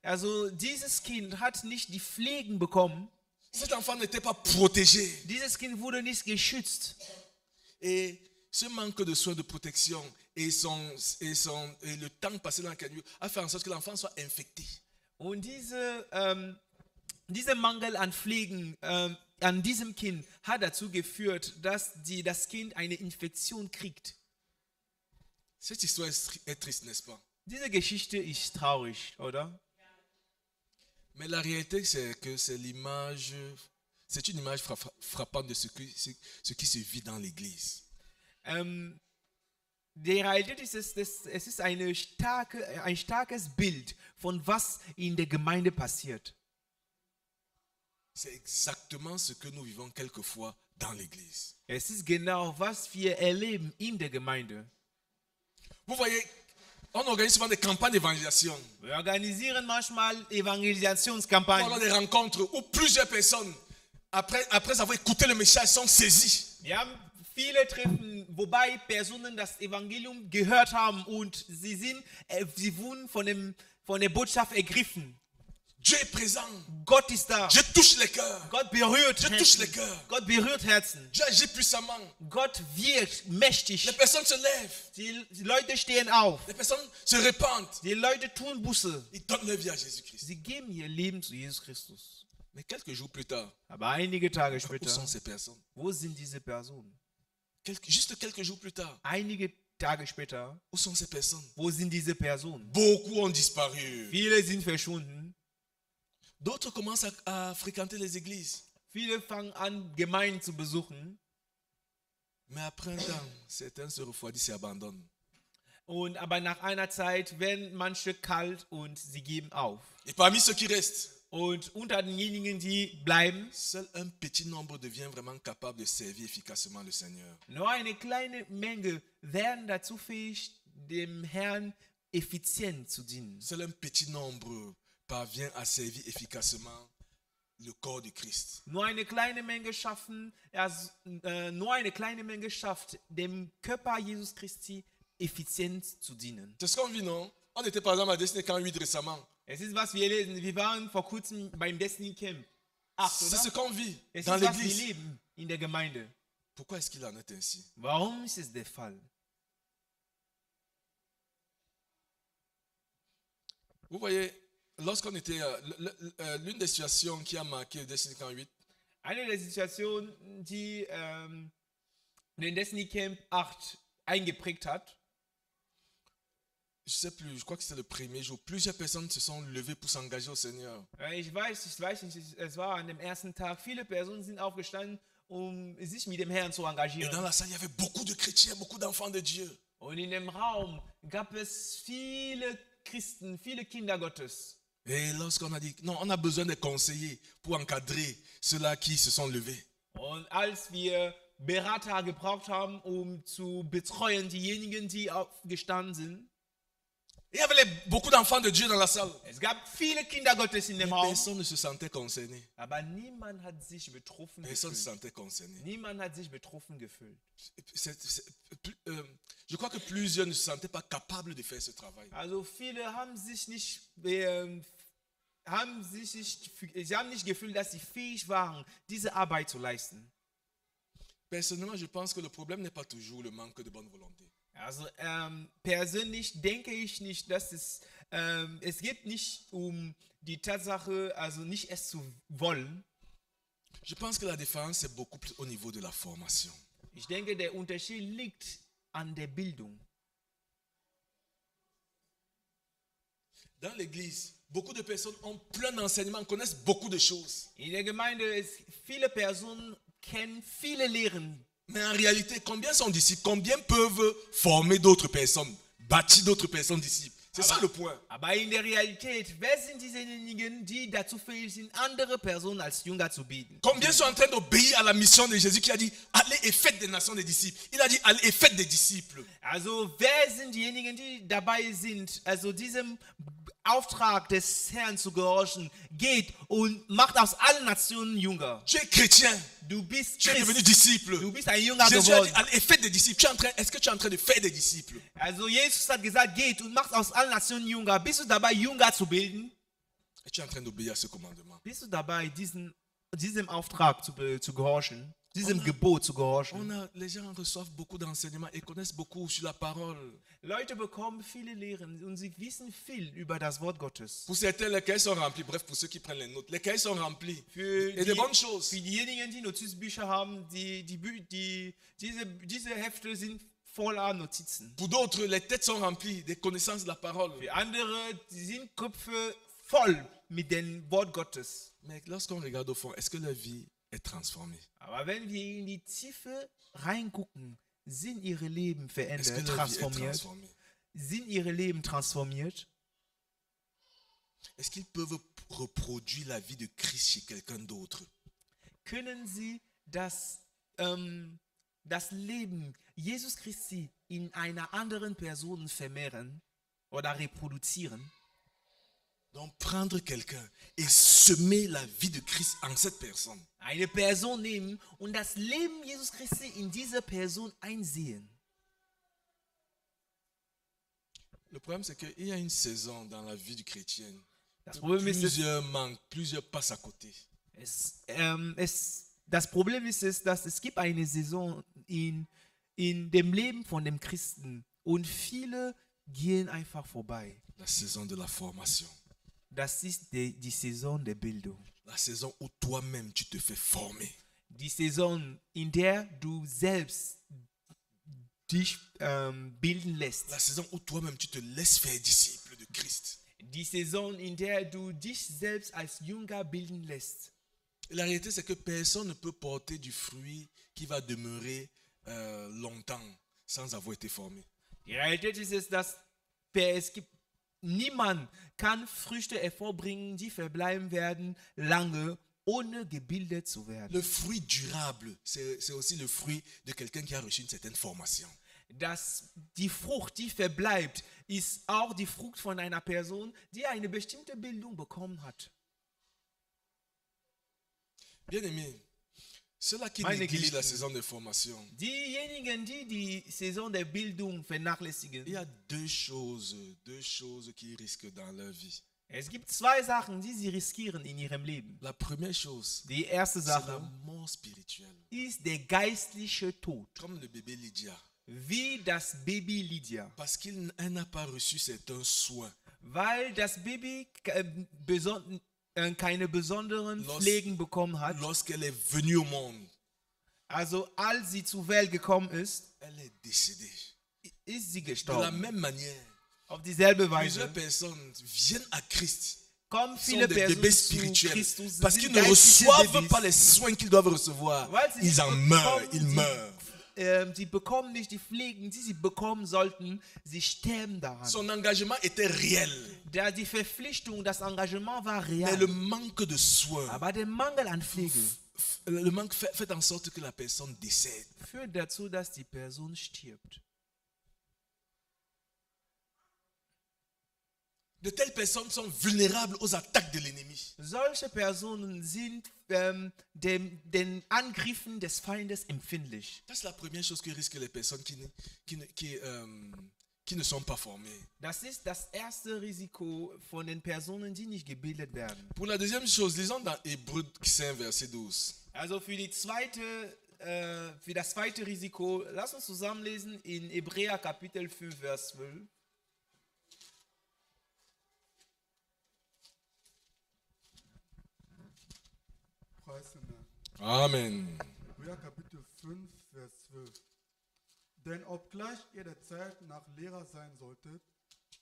Also dieses Kind hat nicht die Pflegen bekommen. Cet enfant n'était pas protégé. Dieses Kind wurde nicht geschützt. Et ce manque de soins de protection et le temps passé dans le caniveau a fait en sorte que l'enfant soit infecté. Und dieser Mangel an Pflegen an diesem Kind hat dazu geführt, dass das Kind eine Infektion kriegt. Cette histoire est triste, n'est-ce pas? Diese Geschichte ist traurig, oder? Mais la réalité, c'est que c'est une image frappante de ce qui se vit dans l'église. Die Realität ist, es ist ein starkes Bild von was in der Gemeinde passiert. C'est exactement ce que nous vivons quelquefois dans l'église. Es ist genau, was wir erleben in der Gemeinde. Vous voyez, on organise souvent des campagnes d'évangélisation. Wir organisieren manchmal On a Evangelisationskampagnen. des rencontres où plusieurs personnes, après avoir écouté le message, sont saisies. Wir haben viele Treffen, wobei Personen das Evangelium gehört haben und sie wurden von der Botschaft ergriffen. Dieu est présent. Gott ist da. Je touche les cœurs. Gott berührt Je touche les Herzen. cœurs. Gott berührt Herzen. Dieu agit puissamment. Gott wirkt mächtig. Les personnes se lèvent. Die Leute stehen auf. Les personnes se répandent. Die Leute tun Buße. Ils donnent leur vie à Jésus-Christ. Sie geben ihr Leben zu Jesus Christus. Mais quelques jours plus tard, Aber einige Tage où später, sont ces personnes? wo sind diese Personen? Juste quelques jours plus tard, Einige Tage später, où sont ces personnes? wo sind diese Personen? Beaucoup ont disparu. Viele sind verschwunden. D'autres commencent à fréquenter les églises. Viele fangen an, Gemeinden zu besuchen. Mais après un temps, certains se refroidissent et abandonnent. Aber nach einer Zeit werden manche kalt und sie geben auf. Et parmi ceux qui restent, Und unter denjenigen, die bleiben, seul un petit nombre devient vraiment capable de servir efficacement le Seigneur. nur eine kleine Menge werden dazu fähig, dem Herrn effizient zu dienen. Seul un petit nombre parvient à servir efficacement le corps de Christ. Nur eine kleine Menge schafft, dem Körper Jesus Christi effizient zu dienen. C'est ce qu'on vit, non? On était par exemple à Destiné Camp 8 récemment. Es ist, was wir lesen. Wir waren vor kurzem beim Destiny Camp 8, C'est oder? ce qu'on vit Es dans ist, was wir l'église. leben in der Gemeinde. Pourquoi est-ce qu'il en est ainsi? Warum ist es der Fall? Vous voyez, lorsqu'on était, l'une des situations qui a marqué le Destiny Camp 8, Eine der Situationen, die den Destiny Camp 8 eingeprägt hat, je ne sais plus, je crois que c'était le premier jour, plusieurs personnes se sont levées pour s'engager au Seigneur. ich weiß nicht, es war an dem ersten Tag, viele Personen sind aufgestanden, um sich mit dem Herrn zu Et dans engagieren. la salle, il y avait beaucoup de chrétiens, beaucoup d'enfants de Dieu. Und in dem Raum gab es viele Christen, viele Kinder Gottes. Et lorsqu'on a dit, non, on a besoin de conseillers pour encadrer ceux-là qui se sont levés. Und als wir Berater gebraucht haben, um zu betreuen, diejenigen, die aufgestanden sind, Il y avait beaucoup d'enfants de Dieu dans la salle. es gab viele Kinder Gottes in dem Raum, Personne ne se sentait concerné. aber niemand hat sich betroffen Personne ne se gefühlt. sentait concerné. Niemand hat sich betroffen gefühlt. Je crois que plusieurs ne se sentaient pas capables de faire ce travail. Also viele haben sich nicht, sie haben nicht gefühlt, dass sie fähig waren, diese Arbeit zu leisten. Personnellement, je pense que le problème n'est pas toujours le manque de bonne volonté. Also persönlich denke ich nicht, dass es geht nicht um die Tatsache, also nicht es zu wollen. Je pense que la différence est beaucoup plus au niveau de la formation. Ich denke, der Unterschied liegt an der Bildung. Dans l'église, beaucoup de personnes ont plein d'enseignements, connaissent beaucoup de choses. In der Gemeinde, viele Personen kennen viele Lehren. Mais en réalité, combien sont disciples? Combien peuvent former d'autres personnes, bâtir d'autres personnes disciples? C'est ça le point. Aber in der Realität, wer sind diejenigen, die dazu fähig sind, andere Personen als Jünger zu bieten? Combien sont en train d'obéir à la mission de Jésus qui a dit, allez et faites des nations des disciples. Il a dit, allez et faites des disciples. Also wer sind diejenigen, die dabei sind, also diesem Auftrag des Herrn zu gehorchen, geht und macht aus allen Nationen Jünger. Tu es chrétien, Du bist tu es devenu Christ, disciple. du bist ein Jünger Jésus a dit, geworden. allez et faites des disciples. Est-ce que tu es en train de faire des disciples? Also Jesus hat gesagt, geht und macht aus allen Nationen Jünger. Bist du dabei, Jünger zu bilden? Et tu es en train d'obéir à ce commandement. Bist du dabei, diesem Auftrag zu gehorchen, diesem Gebot zu gehorchen? Les gens reçoivent beaucoup d'enseignements et connaissent beaucoup sur la parole. Leute bekommen viele Lehren und sie wissen viel über das Wort Gottes. Pour certains, les cahiers sont remplis. Bref, pour ceux qui prennent les notes, les cahiers sont remplis. Für Et de bonnes choses. diejenigen, die Notizbücher haben, diese Hefte sind voller Notizen. Pour d'autres, les têtes sont remplies des connaissances de la parole. Für andere sind Köpfe voll mit dem Wort Gottes. Mais lorsqu'on regarde au fond, est-ce que leur vie est transformée? Aber wenn wir in die Tiefe reingucken, sind ihre Leben Est-ce que verändert, leur vie est transformiert? transformée? Sind ihre Leben transformiert? Est-ce qu'ils peuvent reproduire la vie de Christ chez quelqu'un d'autre? Können sie das Leben Jesus Christi in einer anderen Person vermehren oder reproduzieren? Donc prendre quelqu'un et semer la vie de Christ en cette personne. Eine Person nehmen und das Leben Jesus Christi in dieser Person einsehen. Le problème, c'est qu'il y a une saison dans la vie du chrétien. Das Problem ist, Plusieurs manquent, plusieurs passent à côté. das Problem ist es, dass es gibt eine Saison in dem Leben von dem Christen und viele gehen einfach vorbei. La saison de la formation. Das ist die Saison der Bildung. La saison où toi-même tu te fais former. Die Saison, in der du selbst dich bilden lässt. La saison où toi-même tu te laisses faire disciple de Christ. Die Saison, in der du dich selbst als Jünger bilden lässt. Et la réalité, c'est que personne ne peut porter du fruit qui va demeurer longtemps sans avoir été formé. Die Realität ist es, dass es gibt niemand kann Früchte hervorbringen, die verbleiben werden lange, ohne gebildet zu werden. Le fruit durable, c'est aussi le fruit de quelqu'un qui a reçu une certaine formation. Die Frucht, die verbleibt, ist auch die Frucht von einer Person, die eine bestimmte Bildung bekommen hat. Bien aimé, ceux-là qui Meine négligent la Geliebten. saison de formation, Diejenigen, die die Saison der Bildung vernachlässigen, il y a deux choses qui risquent dans leur vie. Es gibt zwei Sachen, die sie riskieren in ihrem Leben. La première chose, Die erste c'est la Sache mort spirituelle. ist der geistliche Tod, Comme le bébé Lydia. wie das Baby Lydia. Parce qu'il n'a pas reçu certains soins. Weil das Baby keine besonderen Pflegen bekommen hat. Lorsqu'elle est venue au monde, Also als sie zur Welt gekommen ist, elle est décédée. ist sie De la gestorben. même manière, Auf dieselbe plusieurs Weise personnes viennent à Christ. kommen Sont viele des Personen bébés zu spirituels. Christus, Parce sind qu'ils ne geistliche reçoivent Babys, pas les soins qu'ils doivent recevoir. weil sie Ils nicht en meurent, bekommen, ils meurent. sie bekommen nicht die Pflegen, die sie bekommen sollten. Sie sterben daran. Son engagement était réel. Die Verpflichtung, das Engagement war Mais le real. manque de soins, Aber der Mangel an Pflege le manque fait en sorte que la personne décède. führt dazu, dass die Person stirbt. De telles personnes sont vulnérables aux attaques de l'ennemi. Solche Personen sind den Angriffen des Feindes empfindlich. Ça, c'est la première chose que risquent les personnes qui ne sont pas formées. Das ist das erste Risiko von den Personen, die nicht gebildet werden. Pour la deuxième chose, lisons dans Hébreux 5, verset 12. Also für das zweite Risiko, lass uns zusammenlesen in Hebräer Kapitel 5, Vers 12. Preis dem Herrn. Amen. Hebräer Kapitel 5, Vers 12. Denn obgleich ihr der Zeit nach Lehrer sein solltet,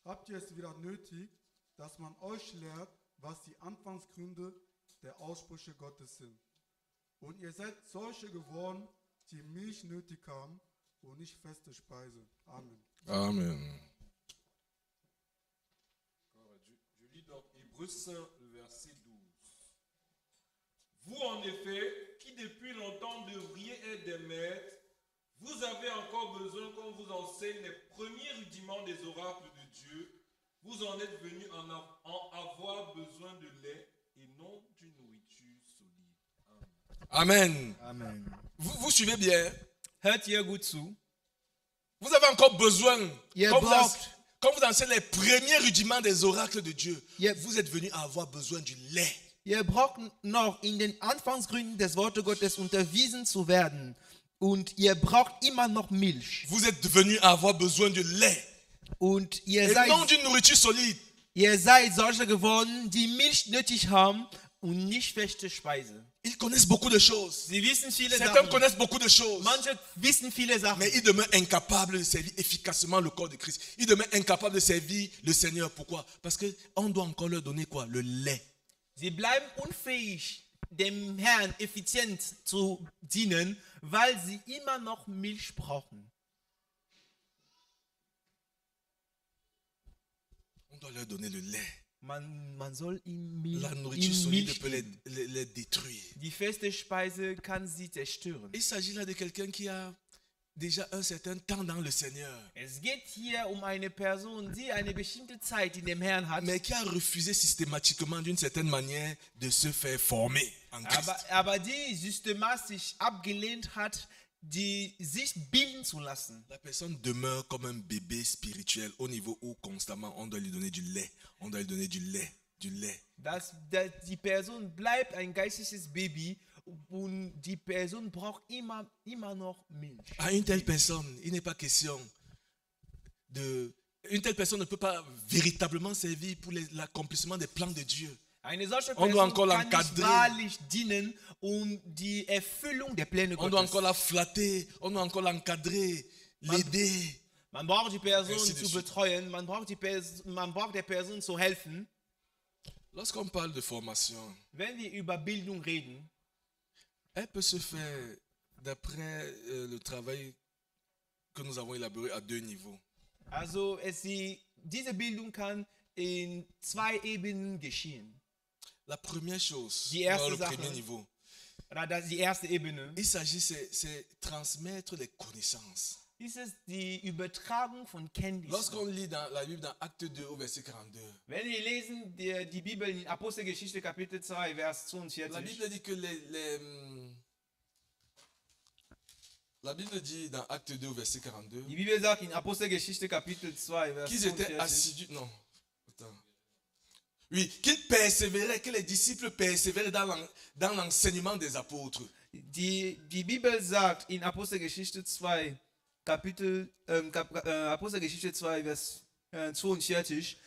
habt ihr es wieder nötig, dass man euch lehrt, was die Anfangsgründe der Aussprüche Gottes sind. Und ihr seid solche geworden, die Milch nötig haben und nicht feste Speise. Amen. Amen. Je lis dans Hébreux 5, verset 12. Vous, en effet, qui depuis longtemps devriez être des maîtres, vous avez encore besoin qu'on vous enseigne les premiers rudiments des oracles de Dieu. Vous en êtes venus en avoir besoin de lait et non d'une nourriture solide. Amen. Amen. Vous suivez bien? Hört ihr gut zu? Vous avez encore besoin, Ihr quand braucht- vous enseignez les premiers rudiments des oracles de Dieu, Ihr- vous êtes venu à avoir besoin du lait. Ihr braucht noch in den Anfangsgründen des Wortes Gottes unterwiesen zu werden. Und ihr braucht immer noch Milch. Vous êtes venu à avoir besoin du lait Und et non d'une nourriture solide. ihr seid solche geworden, die Milch nötig haben und nicht feste Speise. Ils connaissent beaucoup de choses. Sie wissen viele Certains Sachen. connaissent beaucoup de choses. Manche wissen viele Sachen. Mais ils demeurent incapables de servir efficacement le corps de Christ. Ils demeurent incapables de servir le Seigneur. Pourquoi? Parce qu'on doit encore leur donner quoi? Le lait. Sie bleiben unfähig, dem Herrn effizient zu dienen, weil sie immer noch Milch brauchen. On doit leur donner le lait. Man soll ihm Milch, La nourriture ihm solide Milch peut geben. les détruire. Die feste Speise kann sie zerstören. Il s'agit là de quelqu'un qui a déjà un certain temps dans le Seigneur, Es geht hier um eine Person, die eine bestimmte Zeit in dem Herrn hat, mais qui a refusé systématiquement d'une certaine manière de se faire former en Christ. aber die systematisch abgelehnt hat, die sich bilden zu lassen. La personne demeure comme un bébé spirituel au niveau où constamment on doit lui donner du lait. On doit lui donner du lait, du lait. Die Person bleibt ein geistliches Baby und die Person braucht immer noch Milch. À une telle personne, il n'est pas question de... Une telle personne ne peut pas véritablement servir pour l'accomplissement des plans de Dieu. Eine solche On doit Person encore kann nicht l'encadrer. wahrlich dienen, um die Erfüllung der Pläne On doit Gottes. encore la flatter, on doit encore l'encadrer, l'aider. Man braucht die Person Ainsi de zu suite. betreuen, man braucht der Person zu helfen. Lorsqu'on parle de formation, Wenn wir über Bildung reden, elle peut se faire d'après le travail que nous avons élaboré à deux niveaux. also diese Bildung kann in zwei Ebenen geschehen. La première chose, Die erste le Sache. premier niveau, Oder das ist die erste Ebene. il s'agit, c'est transmettre les connaissances. Dies ist die Übertragung von Kenntnissen. Lorsqu'on lit dans la Bible dans Acte 2 au verset 42, Wenn wir lesen die Bibel in Apostelgeschichte Kapitel 2, Vers la 42, Bible dit que la Bible dit dans Acte 2 au verset 42 die Bibel sagt in Apostelgeschichte Kapitel 2, Vers qu'ils étaient 42, assidus. Non, attends. Oui, qu'il persévérait, que les disciples persévéraient dans l'enseignement des apôtres. Die Bibel sagt in Apostelgeschichte 2, Apostelgeschichte 2, Vers 42,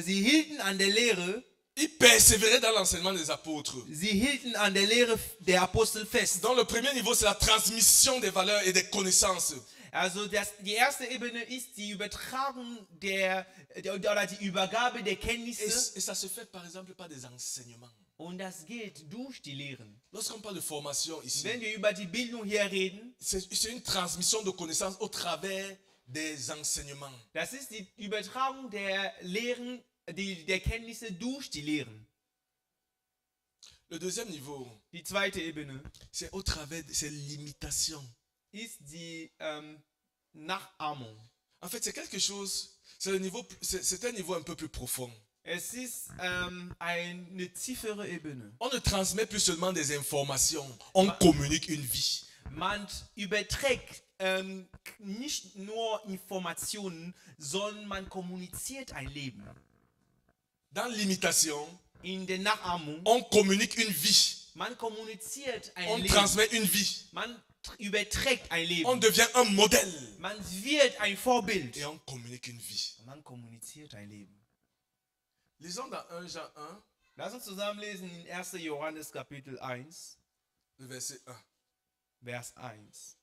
sie hielten an der Lehre, Ils persévéraient dans l'enseignement des apôtres. sie hielten an der Lehre der Apostel fest. Donc le premier niveau, c'est la transmission des valeurs et des connaissances. Also die erste Ebene ist die Übertragung oder die Übergabe der Kenntnisse. Et ça se fait par exemple par des enseignements. Und das geht durch die Lehren. Lorsqu'on parle de formation ici, Wenn wir über die Bildung hier reden, c'est une transmission de connaissances au travers des enseignements. das ist die Übertragung der Lehren, der Kenntnisse durch die Lehren. Le deuxième niveau, Die zweite Ebene c'est au travers de ces limitations. ist die Nachahmung. En fait, c'est quelque chose, c'est un niveau un peu plus profond. Es ist eine tiefere Ebene. On ne transmet plus seulement des informations, on communique une vie. Man überträgt nicht nur Informationen, sondern man kommuniziert ein Leben. Dans l'imitation, In der Nachahmung, on communique une vie, man kommuniziert ein on Leben. transmet une vie, Man überträgt ein on Leben. devient un modèle Man wird ein Vorbild. et on communique une vie. Man kommuniziert ein Leben. Lisons dans 1 Jean 1, Lass uns zusammenlesen in 1. Johannes Kapitel 1, le verset 1. Vers 1.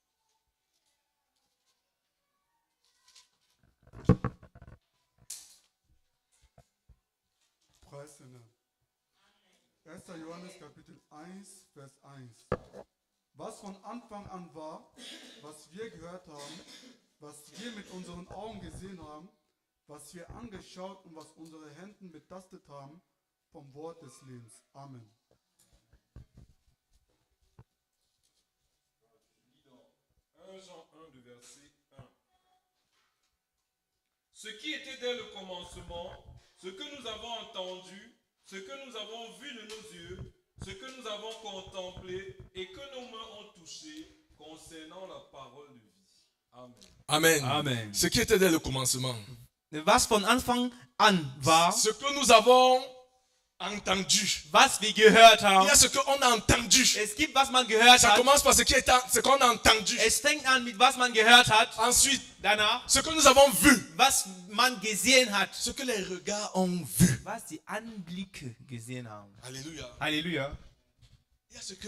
Preis den Herrn. 1. Johannes Kapitel 1, Vers 1. Was von Anfang an war, was wir gehört haben, was wir mit unseren Augen gesehen haben, was wir angeschaut und was unsere Hände betastet haben, vom Wort des Lebens. Amen. Jean 1 de verset 1. Ce qui était dès le commencement, ce que nous avons entendu, ce que nous avons vu de nos yeux, ce que nous avons contemplé et que nos mains ont touché concernant la parole de vie. Amen. Amen. Amen. Ce qui était dès le commencement. Was von Anfang an war, Ce que nous avons entendu. was wir gehört Il haben. y a ce qu'on a entendu. Es gibt, was man gehört Ça hat. commence par ce qu'on a entendu. Es fängt an mit, was man gehört hat. Ensuite, Danach, ce que nous avons vu. was man gesehen hat. Ce que les regards ont vu. Was die Anblicke gesehen haben. Alléluia. Halleluja. Il y a ce que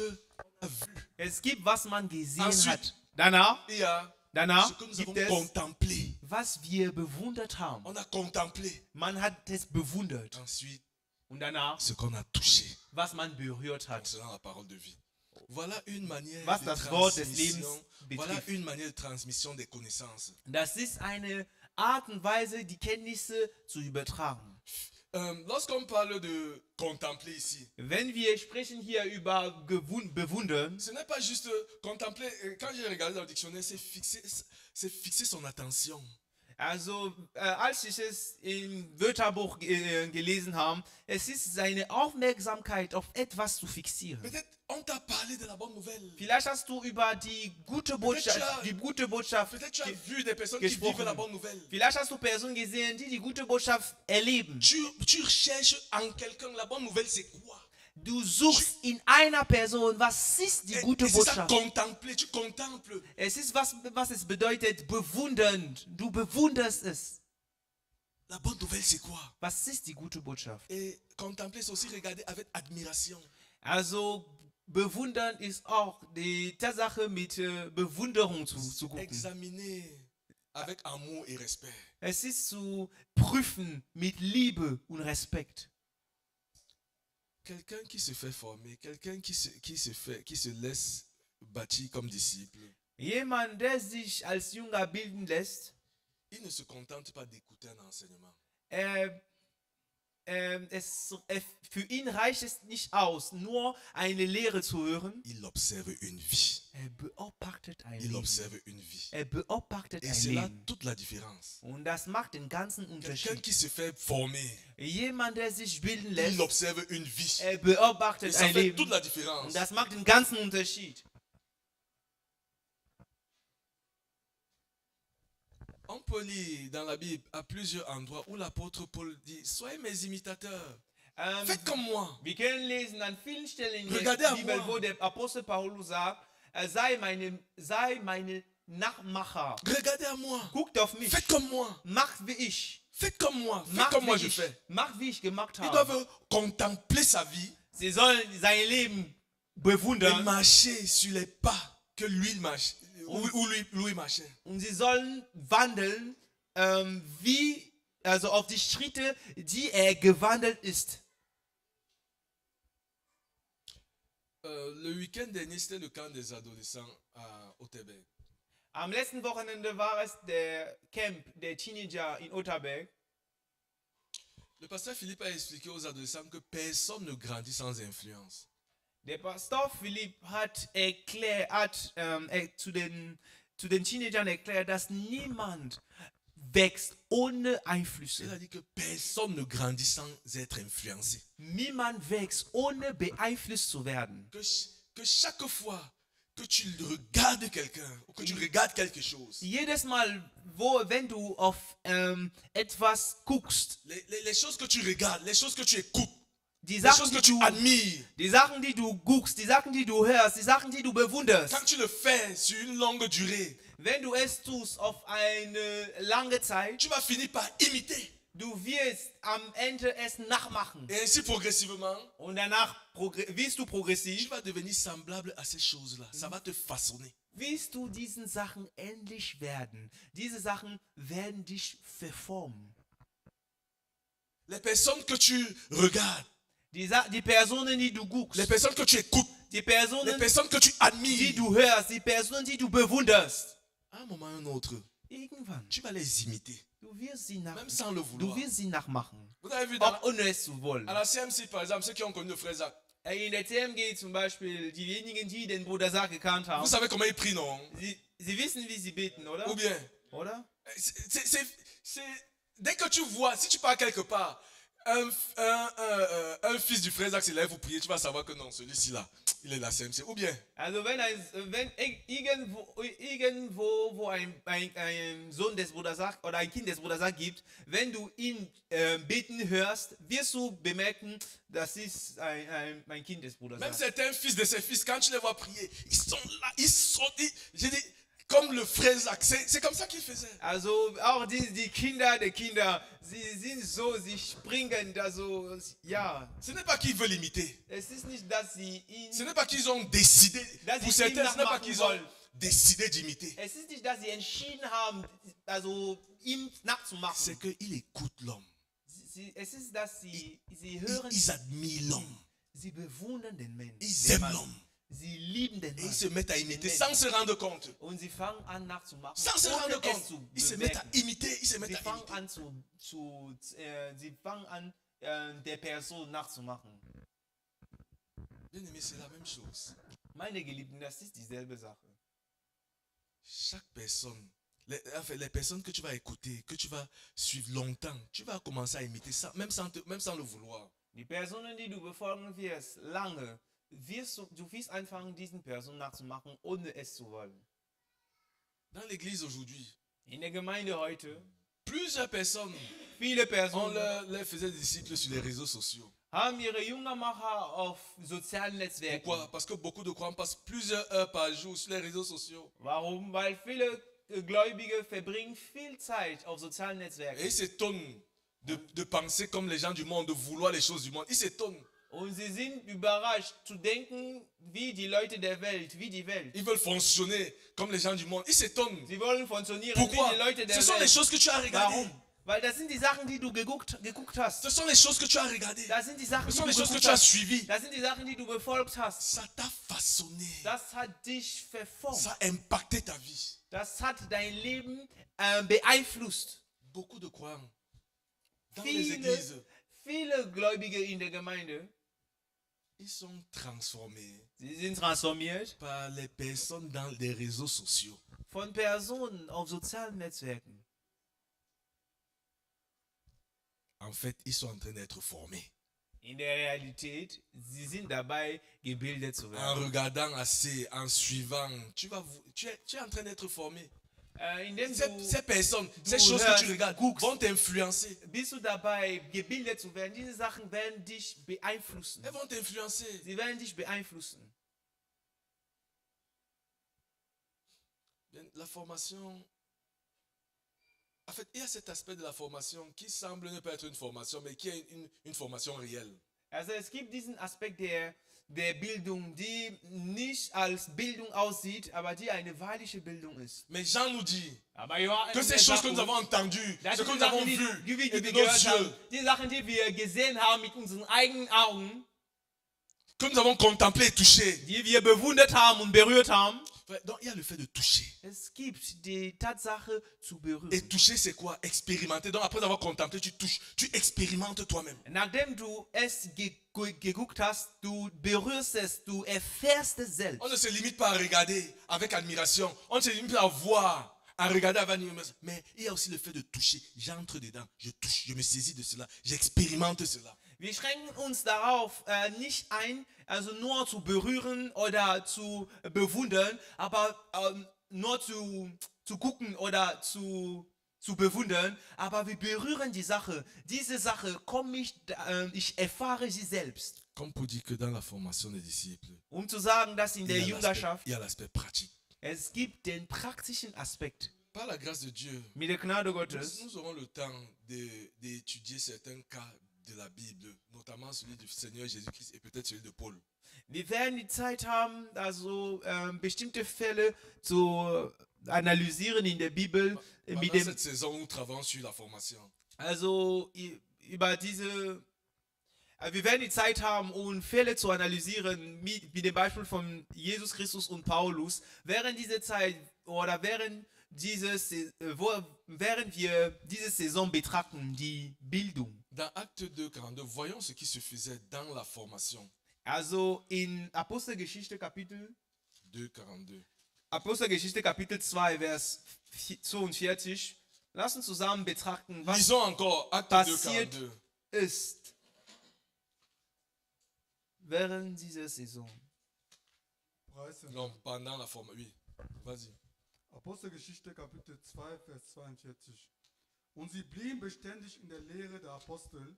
on a vu. Es gibt, was man gesehen Ensuite, hat. Danach, Il y a danach ce que nous gibt avons es, contemplé. was wir bewundert haben. On a contemplé. Man hat es bewundert. Ensuite, Und danach, ce qu'on a touché. was man berührt hat. Concernant la parole de vie. Voilà une manière Was de das Wort des transmission. Lebens Voilà betrifft. une manière de transmission des connaissances. Das ist eine Art und Weise, die Kenntnisse zu übertragen. Lorsqu'on parle de contempler ici, Wenn wir sprechen hier über bewundern, ce n'est pas juste contempler. Quand j'ai regardé dans le dictionnaire, c'est fixer son attention. also als ich es im Wörterbuch gelesen habe, es ist seine Aufmerksamkeit auf etwas zu fixieren. Peut-être on t'a parlé de la bonne nouvelle. Vielleicht hast du über die gute Botschaft Peut-être tu as vu des personnes qui gesprochen. vivent la bonne nouvelle. Vielleicht hast du Personen gesehen, die die gute Botschaft erleben. Tu recherches en quelqu'un la bonne nouvelle, c'est quoi? Du suchst in einer Person, was ist die gute Et c'est ça, Botschaft? contempler, tu contemples. Es ist was es bedeutet, bewundernd. Du bewunderst es. La bonne nouvelle, c'est quoi? Was ist die gute Botschaft? Et contempler, c'est aussi regarder avec admiration. Also bewundern ist auch die Tatsache mit Bewunderung zu gucken. Examiner avec amour et respect. Es ist zu prüfen mit Liebe und Respekt. Quelqu'un qui se fait former, quelqu'un qui se laisse bâtir comme disciple, Jemand, der sich als Jünger bilden lässt, il ne se contente pas d'écouter un enseignement. für ihn reicht es nicht aus, nur eine Lehre zu hören. Il observe une vie. Er beobachtet ein Il Leben. observe une vie. Er beobachtet Et ein c'est là Leben. toute la différence. Und das macht den ganzen Quelqu'un Unterschied. qui se fait former, Jemand, der sich bilden il lässt, observe une vie. er Et beobachtet ça ein fait Leben. toute la Und différence. das macht den ganzen Unterschied. On peut lire dans la Bible à plusieurs endroits où l'apôtre Paul dit, soyez mes imitateurs. Faites comme moi. Wir können lesen an vielen Stellen in Regardez der à Bibel, moi. wo der Apostel Paulus sagt, sei meine Nachmacher. Regardez à moi. Guckt auf mich. Faites comme moi. Macht wie ich. Faites comme moi. Faites Macht comme moi wie je ich. fais. Macht wie ich gemacht Ils habe. doivent contempler sa vie Sie sollen sein Leben et bewundern marcher sur les pas que lui marche, où lui marchait. und sie sollen wandeln, also auf die Schritte, die er gewandelt ist. Le week-end dernier, c'était le camp des adolescents à Otterberg. Am letzten Wochenende war es der Camp der Teenager in Otterberg. Le pasteur Philippe a expliqué aux adolescents que personne ne grandit sans influence. Der Pastor Philipp hat zu den Teenagern erklärt, dass niemand wächst ohne Einflüsse. Il a dit que personne ne grandit sans être influencé. Niemand wächst ohne beeinflusst zu werden. Que chaque fois que tu regardes quelqu'un ou que tu regardes quelque chose, Jedes Mal, wenn du auf etwas guckst, les choses que tu regardes, les choses que tu écoutes, die les Sachen, choses que die tu du, admires, die Sachen, die du guckst, die Sachen, die du hörst, die Sachen, die du bewunderst, quand tu le fais sur une longue durée, wenn du es tust auf eine lange Zeit, tu vas finir par imiter. du wirst am Ende es nachmachen. Et ainsi progressivement, Und danach wirst du tu progressiv, vas devenir semblable à ces choses-là. Ça va te façonner. wirst du diesen Sachen ähnlich werden. Diese Sachen werden dich verformen. Les personnes que tu regardes, Die Personen, die du guckst, les personnes que tu écoutes, die les Personen, personnes que tu die admires, du hörst, die Personen, die du bewunderst, à un moment ou un autre, irgendwann, tu vas les imiter, du wirst sie même sans le Du vouloir. wirst sie nachmachen. Vous avez vu Auch ohne es zu wollen. à la CMC, par exemple, ceux qui ont connu le frère Jacques, In der CMG zum Beispiel, diejenigen, die den Bruder Sarg gekannt haben, vous savez comment il prie, non? sie wissen, wie sie beten, oder? Ou bien, Oder? dès que tu vois, si tu pars quelque part, un fils du frère Jacques se lève pour prier, tu vas savoir que non, celui-ci là, il est de la CMC. Ou bien, Also wenn irgendwo wo ein Sohn des Bruders Sarg oder ein Kind des Bruders Sarg gibt, wenn du ihn beten hörst, wirst du bemerken, das ist ein Kind des Bruders même Sarg. certains fils de ses fils, quand tu les vois prier, ils sont là, j'ai dit, comme le frère Jacques, c'est comme ça qu'il faisait. Also auch die Kinder der Kinder, sie sind so, sie springen da so, ja. Ce n'est pas qu'ils veulent imiter. Es ist nicht, dass sie ihn, Ce n'est pas qu'ils ont décidé. Das Pour ist certains, ihm ce n'est pas nachmachen qu'ils ont wollen. décidé d'imiter. es ist nicht, dass sie entschieden haben, also ihm C'est nachzumachen. qu'ils écoutent l'homme. Es ist, dass sie hören, Ils admirent l'homme. sie bewundern den Menschen. Ils den aiment Mann. l'homme. Sie lieben den Et Mann. ils se mettent à imiter sans se rendre compte. Und sie fangen an nachzumachen. Sans se ohne rendre es compte. zu Ils se mettent à bemerken. imiter. Ils se Sie mettent à fangen imiter. an sie fangen an der Person nachzumachen. Bien aimé, c'est la même chose. Meine Geliebten, das ist dieselbe Sache. Chaque personne, les personnes que tu vas écouter, que tu vas suivre longtemps, tu vas commencer à imiter ça, même sans le vouloir. Die Personen, die du befolgen wirst, lange, du wirst anfangen, diesen Personen nachzumachen, ohne es zu wollen. Dans l'église aujourd'hui, In der Gemeinde heute, plusieurs personnes, viele on Personen les faisait des disciples sur les réseaux sociaux. haben ihre Jüngermacher auf sozialen Netzwerken. Pourquoi? Parce que beaucoup de croyants passent plusieurs heures par jour sur les réseaux sociaux. Warum? Weil viele Gläubige verbringen viel Zeit auf sozialen Et Netzwerken. ils s'étonnent de penser comme les gens du monde, de vouloir les choses du monde. Ils s'étonnent. Und sie sind überrascht zu denken, wie die Leute der Welt, wie die Welt. Ils veulent fonctionner comme les gens du monde. Ils s'étonnent. Sie wollen funktionieren Pourquoi? wie die Leute der Ce sont les Welt. choses que tu as regardées. Warum? Weil das sind die Sachen, die du geguckt hast. Ce sont les choses que tu as regardées. Das sind die Sachen, Ce die sont du les choses que geguckt tu as hast. suivies. Das sind die Sachen, die du befolgt hast. Ça t'a façonné. Das hat dich verformt. Ça a impacté ta vie. Das hat dein Leben beeinflusst. Beaucoup de croyants dans les Viele, églises, viele Gläubige in der Gemeinde, ils sont transformés sie sind transformiert par les personnes dans les réseaux sociaux. von Personen auf sozialen Netzwerken. En fait, ils sont en train d'être formés. In der Realität, sie sind dabei, gebildet zu En werden. regardant assez, en suivant, tu es en train d'être formé. Indem Ces personnes, ces du choses que tu hörst, regardes guckst. vont t'influencer. bist du dabei, gebildet zu werden. Diese Sachen werden dich beeinflussen. Elles vont t'influencer. Sie werden dich beeinflussen. La formation, en fait, il y a cet aspect de la formation qui semble ne pas être une formation, mais qui est une formation réelle. Also es gibt diesen Aspekt der Bildung, die nicht als Bildung aussieht, aber die eine wahrliche Bildung ist. Mais Jean nous dit Aber Johannes que ces choses que nous avons entendues, das ce que sind nous avons Sachen, vues, die wir et de nos gehört haben, yeux, die Sachen, die wir gesehen haben mit unseren eigenen Augen, que nous avons contemplé et touché. die wir bewundert haben und berührt haben. Donc il y a le fait de toucher. Es gibt die Tatsache zu berühren. Et toucher, c'est quoi? Expérimenter. Donc après avoir contemplé, tu touches, tu expérimentes toi-même. Nachdem du es geguckt hast, du berührst es, du erfährst es selbst. On ne se limite pas à regarder avec admiration. On ne se limite pas à voir, à regarder avec admiration. Mais il y a aussi le fait de toucher. J'entre dedans, je touche, je me saisis de cela, j'expérimente cela. Wir schränken uns darauf nicht ein, also nur zu berühren oder zu bewundern, aber nur zu gucken oder zu bewundern, aber wir berühren die Sache. Diese Sache ich erfahre sie selbst. Comme pour dire que dans la formation des disciples, Um zu sagen, dass in der il Jüngerschaft y a l'aspect pratique. es gibt den praktischen Aspekt. Par la grâce de Dieu, Mit der Gnade Gottes nous aurons le temps d'étudier certains cas de la Bible, notamment celui du Seigneur Jésus-Christ et peut-être celui de Paul. Wir werden die Zeit haben, also bestimmte Fälle zu analysieren in der Bibel. Mit Pendant dem, cette saison où nous travaillons sur la formation, also über diese, wir werden die Zeit haben, um Fälle zu analysieren, wie dem Beispiel von Jesus Christus und Paulus. Während dieser Zeit oder während wir diese Saison betrachten, die Bildung. dans Acte 2, 42, voyons ce qui se faisait dans la formation. Also in Apostelgeschichte Kapitel 2, 42. Apostelgeschichte Kapitel 2, Vers 42. Lass uns zusammen betrachten, was Lisons encore Acte 2, passiert 42. ist während dieser Saison. Preis dem Non, pendant la formation. Oui, vas-y. Apostelgeschichte Kapitel 2, Vers 42. Und sie blieben beständig in der Lehre der Apostel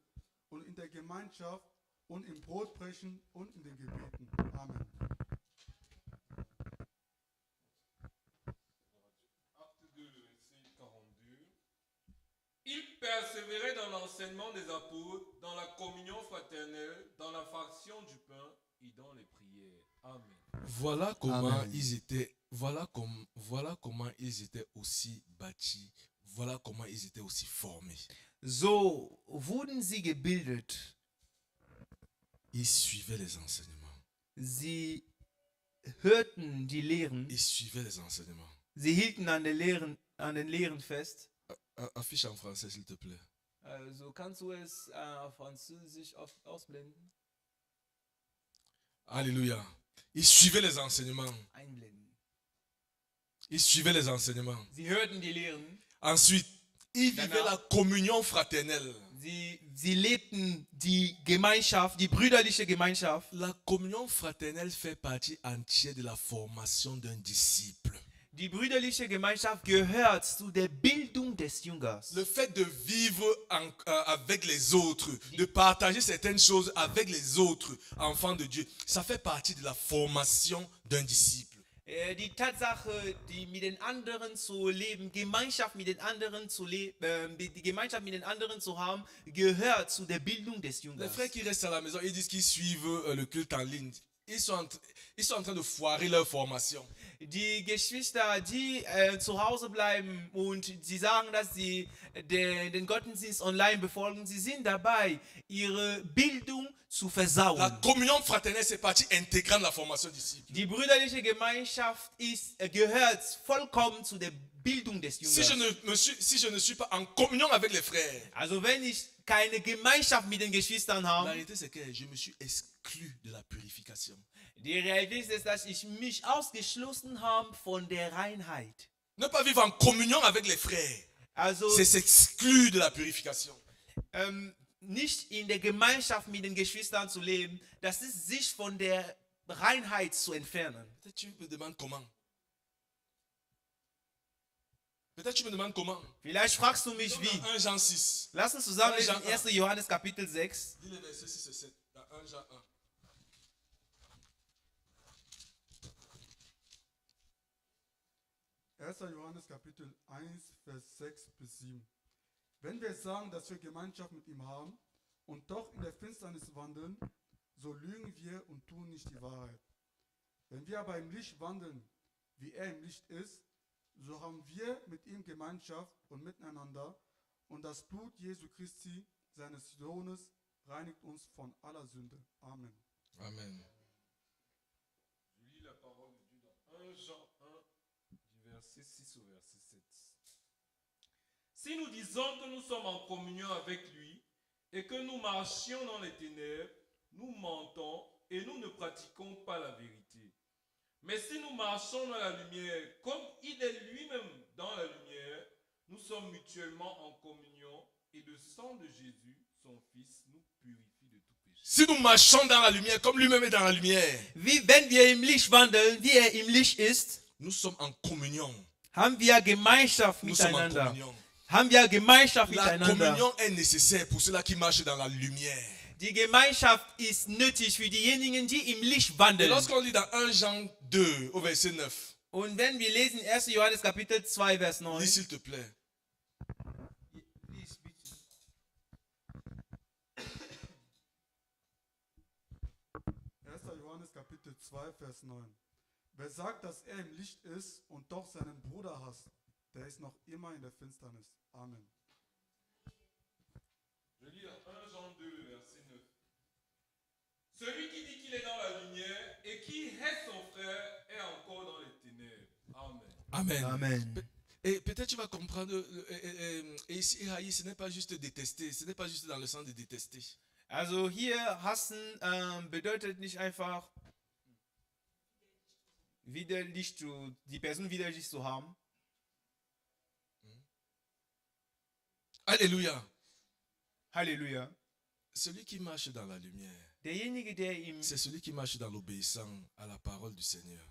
und in der Gemeinschaft und im Brotbrechen und in den Gebeten. Amen. Acte 2, verset 42. Ils persévéraient dans l'enseignement des apôtres, dans la communion fraternelle, dans la fraction du pain et dans les prières. Amen. Voilà comment Amen. ils étaient. Voilà comment ils étaient aussi bâtis. Voilà comment ils étaient aussi formés. So wurden sie gebildet. Ils suivaient les enseignements. Sie hörten die Lehren. Ils suivaient les enseignements. Sie hielten an den Lehren fest. Affiche en français, s'il te plaît. Also kannst du es auf Französisch ausblenden? Alléluia. Ils suivaient les enseignements. Einblenden. Ils suivaient les enseignements. Sie hörten die Lehren. Ensuite, ils vivaient Danach. la communion fraternelle. Sie lebten die Gemeinschaft, die brüderliche Gemeinschaft. La communion fraternelle fait partie entière de la formation d'un disciple. Die brüderliche Gemeinschaft gehört zu der Bildung des Jüngers. Le fait de vivre avec les autres, de partager certaines choses avec les autres enfants de Dieu, ça fait partie de la formation d'un disciple. Die Tatsache, die mit den anderen zu leben, Gemeinschaft mit den anderen zu leben, die Gemeinschaft mit den anderen zu haben, gehört zu der Bildung des Les Jüngers. frères qui restent à la maison, ils disent qu'ils suivent le culte en ligne. Ils sont en train de foirer leur formation. Die Geschwister, die zu Hause bleiben und sie sagen, dass sie den Gottesdienst online befolgen, sie sind dabei, ihre Bildung zu La versauen. communion fraternelle, c'est partie intégrante de la formation disciple. Die brüderliche Gemeinschaft gehört vollkommen zu der Bildung des Si je Jüngers. ne suis pas en communion avec les frères, Also wenn ich keine Gemeinschaft mit den Geschwistern la habe, réalité c'est que je me suis exclu de la purification. die Realität ist, dass ich mich ausgeschlossen habe von der Reinheit. Ne pas vivre en communion avec les frères, Also c'est s'exclure de la purification. nicht in der Gemeinschaft mit den Geschwistern zu leben, das ist sich von der Reinheit zu entfernen. Tu me demandes comment? Peut-être tu me demandes comment. Vielleicht fragst du mich wie. Dans 1 Jean 6. Lass uns zusammen lesen Jean 1. Johannes Kapitel 6. Dis les versets 6 et 7. Dans 1 Jean 1. Johannes Kapitel 1, Vers 6 bis 7. Wenn wir sagen, dass wir Gemeinschaft mit ihm haben und doch in der Finsternis wandeln, so lügen wir und tun nicht die Wahrheit. Wenn wir aber im Licht wandeln, wie er im Licht ist, so haben wir mit ihm Gemeinschaft und miteinander, und das Blut Jesu Christi, seines Sohnes, reinigt uns von aller Sünde. Amen. Amen. Je lis la parole de Dieu dans 1 Jean 1, du verset 6 au verset 7. Si nous disons que nous sommes en communion avec lui et que nous marchions dans les ténèbres, nous mentons et nous ne pratiquons pas la vérité. Mais si nous marchons dans la lumière, comme il est lui-même dans la lumière, nous sommes mutuellement en communion et le sang de Jésus, son Fils, nous purifie de tout péché. Si nous marchons dans la lumière, comme lui-même est dans la lumière, Wenn wir im Licht wandeln, wie er im Licht ist, nous sommes en communion. haben wir Gemeinschaft Nous sommes en miteinander. communion. Haben wir Gemeinschaft La miteinander. communion est nécessaire pour ceux-là qui marchent dans la lumière. Die Gemeinschaft ist nötig für diejenigen, die im Licht Et wandeln. lorsqu'on lit dans 1 Jean 2 au verset 9, Und wenn wir lesen 1. Johannes Kapitel 2, Vers 9. lis s'il te plaît. 1. Johannes Kapitel 2, Vers 9. Wer sagt, dass er im Licht ist und doch seinen Bruder hasst, der ist noch immer in der Finsternis. Amen. Je lis dans 1 Jean 2, verset 9. Celui qui dit qu'il est dans la lumière et qui hait son frère est encore dans les ténèbres. Amen. Amen. Amen. Et peut-être tu vas comprendre, et ici, haïr, ce n'est pas juste détester, ce n'est pas juste dans le sens de détester. Also hier hassen bedeutet nicht einfach die Person widerlich zu haben. Alléluia. Halleluja. Celui qui marche dans la lumière, Derjenige, c'est celui qui marche dans l'obéissance à la parole du Seigneur.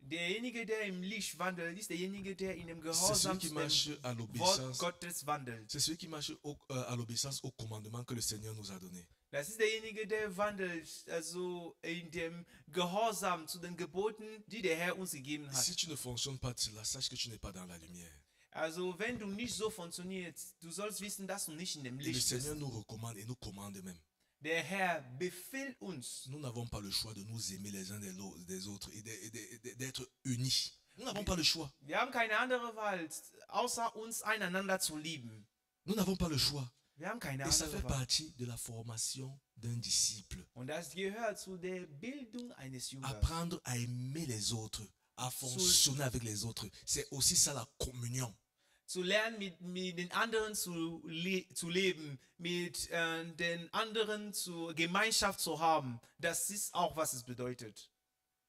derjenige, der im Licht wandelt, ist derjenige, der in dem C'est celui Gehorsam qui zu marche dem à Wort l'obéissance. Gottes wandelt. C'est celui qui marche à l'obéissance au commandement que le Seigneur nous a donné. Das ist derjenige, der wandelt, also in dem Gehorsam zu den Geboten, die der Herr uns gegeben hat. Si tu ne fonctionnes pas de cela, sache que tu n'es pas dans la lumière. Also wenn du nicht so funktionierst, du sollst wissen, dass du nicht in dem Et le Licht Seigneur bist. nous recommande et nous commande même. Der Herr befiehlt uns. Nous n'avons pas le choix de nous aimer les uns des autres et d'être unis. Nous n'avons pas le choix. Wir haben keine andere Wahl, außer uns einander zu lieben. Nous n'avons pas le choix. Wir haben keine Et ça fait andere Wahl. partie de la formation d'un disciple. Und das gehört zu der Bildung eines Jüngers. Apprendre à aimer les autres, à fonctionner avec les autres. C'est aussi ça la communion. Zu lernen, mit den anderen zu leben, mit den anderen Gemeinschaft zu haben. Das ist auch, was es bedeutet.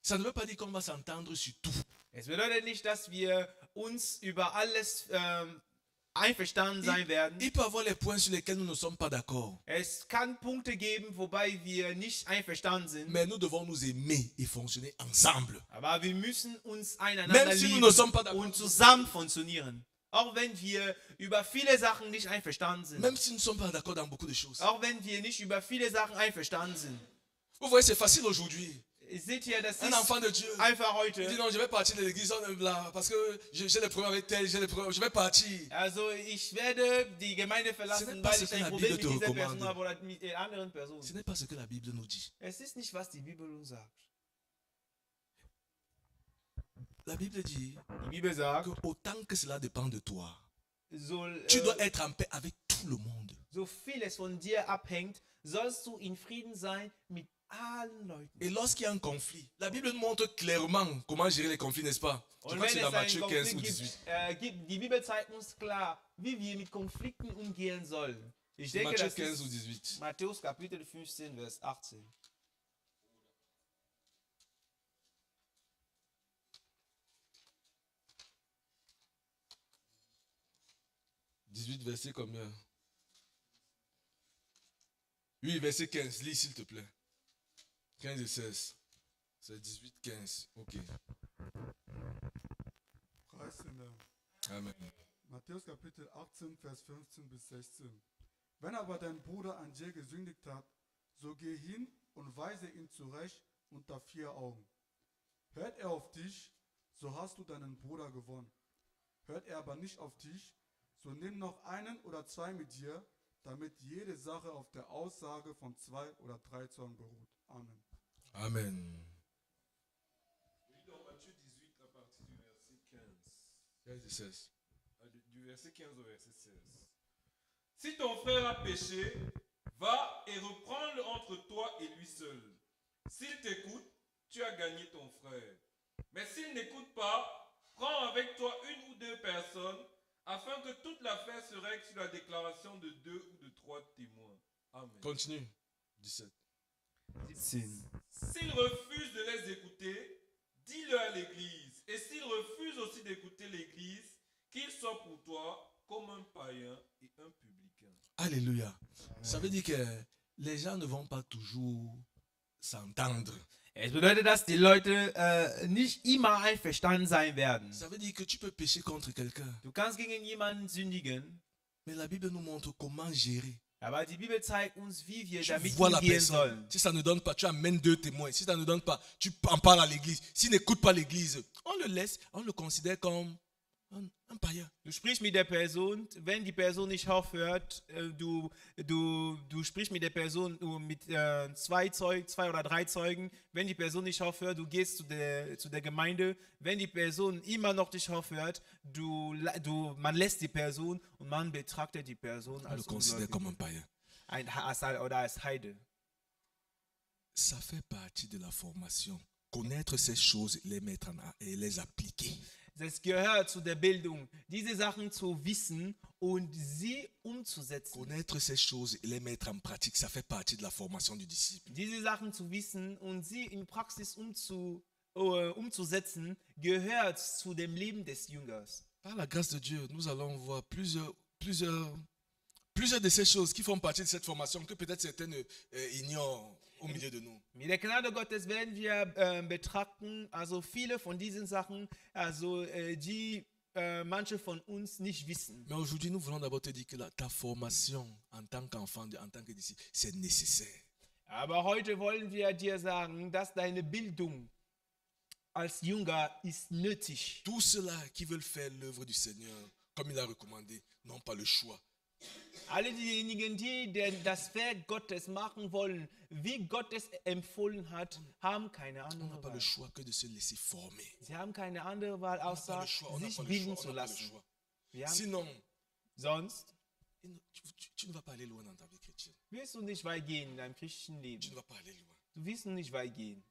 Ça ne veut pas dire qu'on va s'entendre sur tout. Es bedeutet nicht, dass wir uns über alles einverstanden sein werden. Il peut y avoir les points sur lesquels nous ne sommes pas d'accord. Es kann Punkte geben, wobei wir nicht einverstanden sind. Mais nous devons nous aimer et fonctionner ensemble. Aber wir müssen uns einander Même si nous ne sommes pas lieben d'accord. und zusammen funktionieren. Auch wenn wir über viele Sachen nicht einverstanden sind. Même si nous ne sommes pas d'accord dans beaucoup de choses. Auch wenn wir nicht über viele Sachen einverstanden sind. Vous voyez, c'est facile aujourd'hui. Seht ihr, das Un ist enfant de Dieu. einfach Il dit heute. non, je vais partir de l'église là, parce que j'ai des problèmes avec tel, j'ai des problèmes, je vais partir. Also ich werde die Gemeinde Ce n'est verlassen, pas weil ce ich que ein la Problem Bible mit te dieser Person recommande. habe oder mit der anderen Person. Ce n'est pas ce que la Bible nous dit. Es ist nicht, was die Bibel uns sagt. La Bible dit Die Bibel sagt, que autant que cela dépend de toi, soll, tu dois être en paix avec tout le monde. so vieles von dir abhängt, sollst du in Frieden sein mit allen Leuten. Et lorsqu'il y a un conflit, la Bible nous montre clairement comment gérer les conflits, n'est-ce pas? Je Und crois que wenn c'est dans es einen Matthieu 15 ou Konflikt 18. gibt, die Bibel zeigt uns klar, wie wir mit Konflikten umgehen sollen. Ich denke, Matthieu das 15 ou ist 18. Matthäus Kapitel 15, Vers 18. Verset combien? Oui, verset 15. Lis s'il te plaît. 15 et 16. C'est 18, 15. Ok. Preis dem Herrn. Amen. Matthäus Kapitel 18, Vers 15 bis 16. Wenn aber dein Bruder an dir gesündigt hat, so geh hin und weise ihn zurecht unter 4 Augen. Hört er auf dich, so hast du deinen Bruder gewonnen. Hört er aber nicht auf dich, so nimm noch einen oder 2 mit dir, damit jede Sache auf der Aussage von 2 oder 3 Zeugen beruht. Amen. Amen. Je lis dans Matthieu 18 à partir du verset 15. Verse 16. Du verset 15 au verset 16. Si ton frère a péché, va et reprends-le entre toi et lui seul. S'il t'écoute, tu as gagné ton frère. Mais s'il n'écoute pas, prends avec toi 1 ou 2 personnes, afin que toute l'affaire se règle sur la déclaration de 2 ou de 3 témoins. Amen. Continue. 17. S'il refuse de les écouter, dis-le à l'église. Et s'il refuse aussi d'écouter l'église, qu'il soit pour toi comme un païen et un publicain. Alléluia. Ça veut dire que les gens ne vont pas toujours s'entendre. Es bedeutet, dass die Leute nicht immer einverstanden sein werden. Ça veut dire que tu peux pécher contre quelqu'un. Du kannst gegen jemanden sündigen, Mais la Bible nous montre comment gérer. aber die Bibel zeigt uns, wie wir Tu damit vois la umgehen personne. sollen. Si ça ne donne pas, tu amènes 2 témoins. Si ça ne donne pas, tu en parles à l'église. S'il n'écoute pas l'église, on le laisse, on le considère comme un païen. Du sprichst mit der Person, wenn die Person nicht aufhört, du sprichst mit der Person mit 2 oder 3 Zeugen. Wenn die Person nicht aufhört, du gehst zu der Gemeinde. Wenn die Person immer noch nicht aufhört, man lässt die Person und man betrachtet die Person On le als considère comme Ungläubige un païen. oder als Heide. Ça fait partie de la formation. Connaître ces choses, les mettre et les appliquer. Das gehört zu der Bildung, diese Sachen zu wissen und sie umzusetzen. Connaître ces choses et les mettre en pratique, ça fait partie de la formation du disciple. Diese Sachen zu wissen und sie in Praxis umzusetzen, gehört zu dem Leben des Jüngers. Par la grâce de Dieu, nous allons voir plusieurs de ces choses qui font partie de cette formation que peut-être certaines ignorent au milieu de nous. Mit der Gnade Gottes werden wir betrachten, also viele von diesen Sachen, also die manche von uns nicht wissen. Mais aujourd'hui, nous voulons d'abord te dire que ta formation en tant qu'enfant, en tant que disciple, c'est nécessaire. Aber heute wollen wir dir sagen, dass deine Bildung als Jünger ist nötig. Tous ceux-là qui veulent faire l'œuvre du Seigneur, comme il a recommandé, n'ont pas le choix. Alle diejenigen, die das Werk Gottes machen wollen, wie Gott es empfohlen hat, haben keine On n'a andere pas le Wahl. choix que de se laisser former. Sie haben keine andere Wahl, On n'a pas außer le choix, on n'a sich pas le bilden choix, zu on n'a pas le lassen. choix. Wir haben, Sinon, sonst tu ne vas pas aller loin dans ta vie chrétienne. wirst du nicht weit gehen in deinem christlichen Tu Leben. ne vas pas aller loin. Du wirst nicht weit gehen.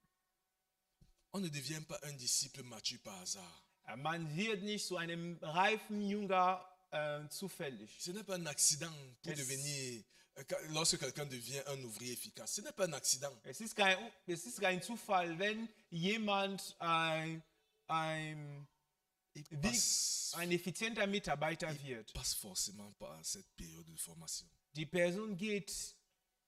On ne devient pas un disciple mature par hasard. Man wird nicht zu einem reifen Jünger zufällig. Ce n'est pas un accident pour Es- devenir, lorsque quelqu'un devient un ouvrier efficace. Ce n'est pas un accident. Es ist kein Zufall, wenn jemand ein Il Wie- passe, effizienter Mitarbeiter wird. passe forcément par cette période de formation. Die Person geht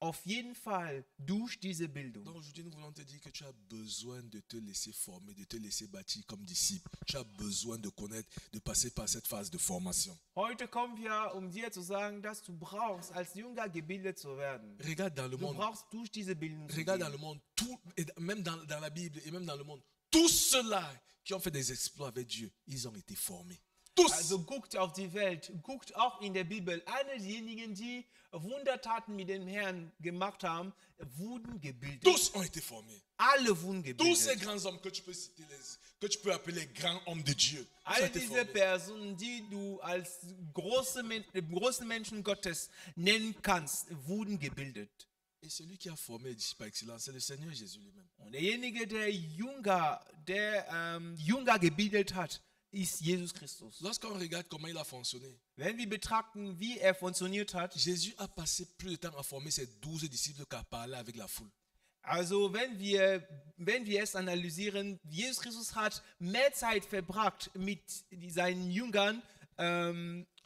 auf jeden Fall durch diese Bildung. Donc aujourd'hui, nous voulons te dire que tu as besoin de te laisser former, de te laisser bâtir comme disciple. Tu as besoin de connaître, de passer par cette phase de formation. Heute kommen wir, um dir zu sagen, dass du brauchst, als Jünger gebildet zu werden. Regarde dans le Du monde, brauchst durch diese Bildung zu regarde dans gehen. le monde, tout, et même dans la Bible et même dans le monde, tous ceux-là qui ont fait des exploits avec Dieu, ils ont été formés. Tous. Also guckt auf die Welt, guckt auch in der Bibel. Alle diejenigen, die Wundertaten mit dem Herrn gemacht haben, wurden gebildet. Tous ont été formés. Alle wurden Tous ces gebildet. grands hommes que tu peux citer, que tu peux appeler les grands hommes de Dieu, ils ont All été diese formés. Personen, die du als große Menschen Gottes nennen kannst, wurden gebildet. Et celui qui a formé les disciples par excellence, c'est le Seigneur Jésus lui-même. Und derjenige, der Jünger gebildet hat, ist Jesus Christus. Lorsqu'on regarde comment il a fonctionné, Wenn wir betrachten, wie er funktioniert hat, Jésus a passé plus de temps à former ses 12 disciples qu'à parler avec la foule. also wenn wir es analysieren, Jesus Christus hat mehr Zeit verbracht mit seinen Jüngern,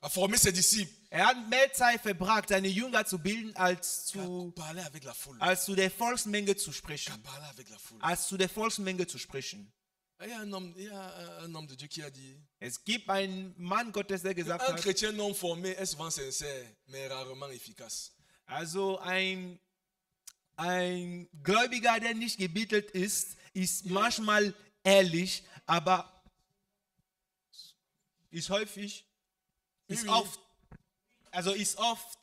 À former ses disciples, er hat mehr Zeit verbracht, seine Jünger zu bilden, als qu'à zu parler avec la foule. der Volksmenge zu Qu'à sprechen. parler avec la foule. Als zu der Volksmenge zu sprechen. Il y a un homme de Dieu qui a dit, Es gibt einen Mann Gottes, der gesagt un hat, chrétien non formé est souvent sincère, mais rarement efficace. also ein Gläubiger, der nicht gebetet ist, ist manchmal ehrlich, aber ist häufig, ist Oui. oft, also ist oft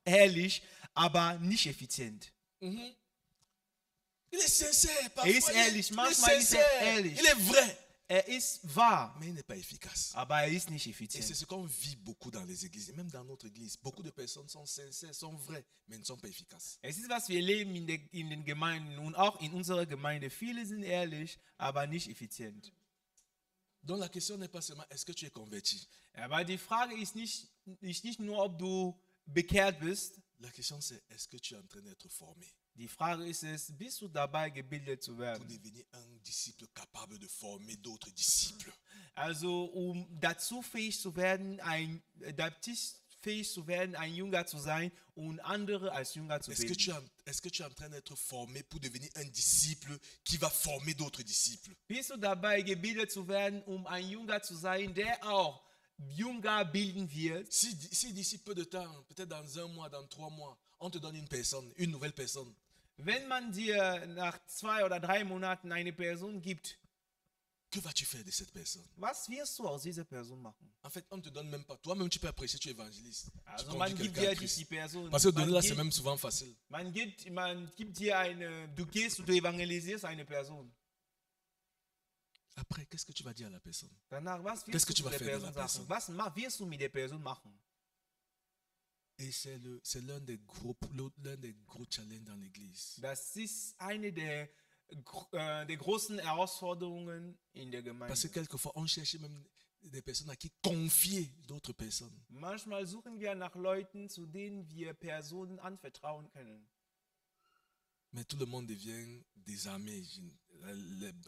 ehrlich, aber nicht effizient. Il est sincère, parfois. Er ist ehrlich, manchmal ist er ehrlich. Il est vrai, Er ist wahr, mais il n'est pas efficace. aber er ist nicht Et c'est effizient. ce qu'on vit beaucoup dans les églises, et même dans notre église. Beaucoup de personnes sont sincères, sont vraies, mais ne sont pas efficaces. Es ist, was wir leben in den Gemeinden und auch in unserer Gemeinde. Viele sind ehrlich, aber nicht effizient. Donc la question n'est pas seulement est-ce que tu es converti. Aber die Frage ist nicht nur, ob du bekehrt bist. La question c'est est-ce que tu es en train d'être formé Die Frage ist es, bist du dabei, gebildet zu pour werden? devenir un disciple capable de former d'autres disciples. Also, um dazu fähig zu werden, ein Jünger zu sein und andere als Jünger zu Est-ce que, bilden. est-ce que tu es en train d'être formé pour devenir un disciple qui va former d'autres disciples? Bist du dabei, gebildet zu werden, um ein Jünger zu sein, der auch Jünger bilden wird? Si d'ici peu de temps, peut-être dans 1 mois, dans 3 mois, on te donne une personne, une nouvelle personne, Wenn man dir nach 2 oder 3 Monaten eine Person gibt, que vas-tu faire de cette personne? was wirst du aus dieser Person machen? En fait, on ne te donne même pas. Toi-même, tu peux prêcher, tu es évangéliste. Tu Also conduis man gibt quelqu'un dir à nicht Christ. die Person. Parce que donner là, c'est même souvent facile. Man gibt dir du gehst und du evangelisierst eine Person. Après, qu'est-ce que tu vas dire à la personne? Danach, was Qu'est-ce wirst que tu du vas mit der faire de la Person sagen? Was wirst du mit der Person machen? Et c'est l'un des gros challenges dans l'église. Das ist eine der großen Herausforderungen in der Gemeinde. Parce que quelquefois, on cherche même des personnes à qui confier d'autres personnes. Manchmal suchen wir nach Leuten, zu denen wir Personen anvertrauen können. Mais tout le monde devient désarmé.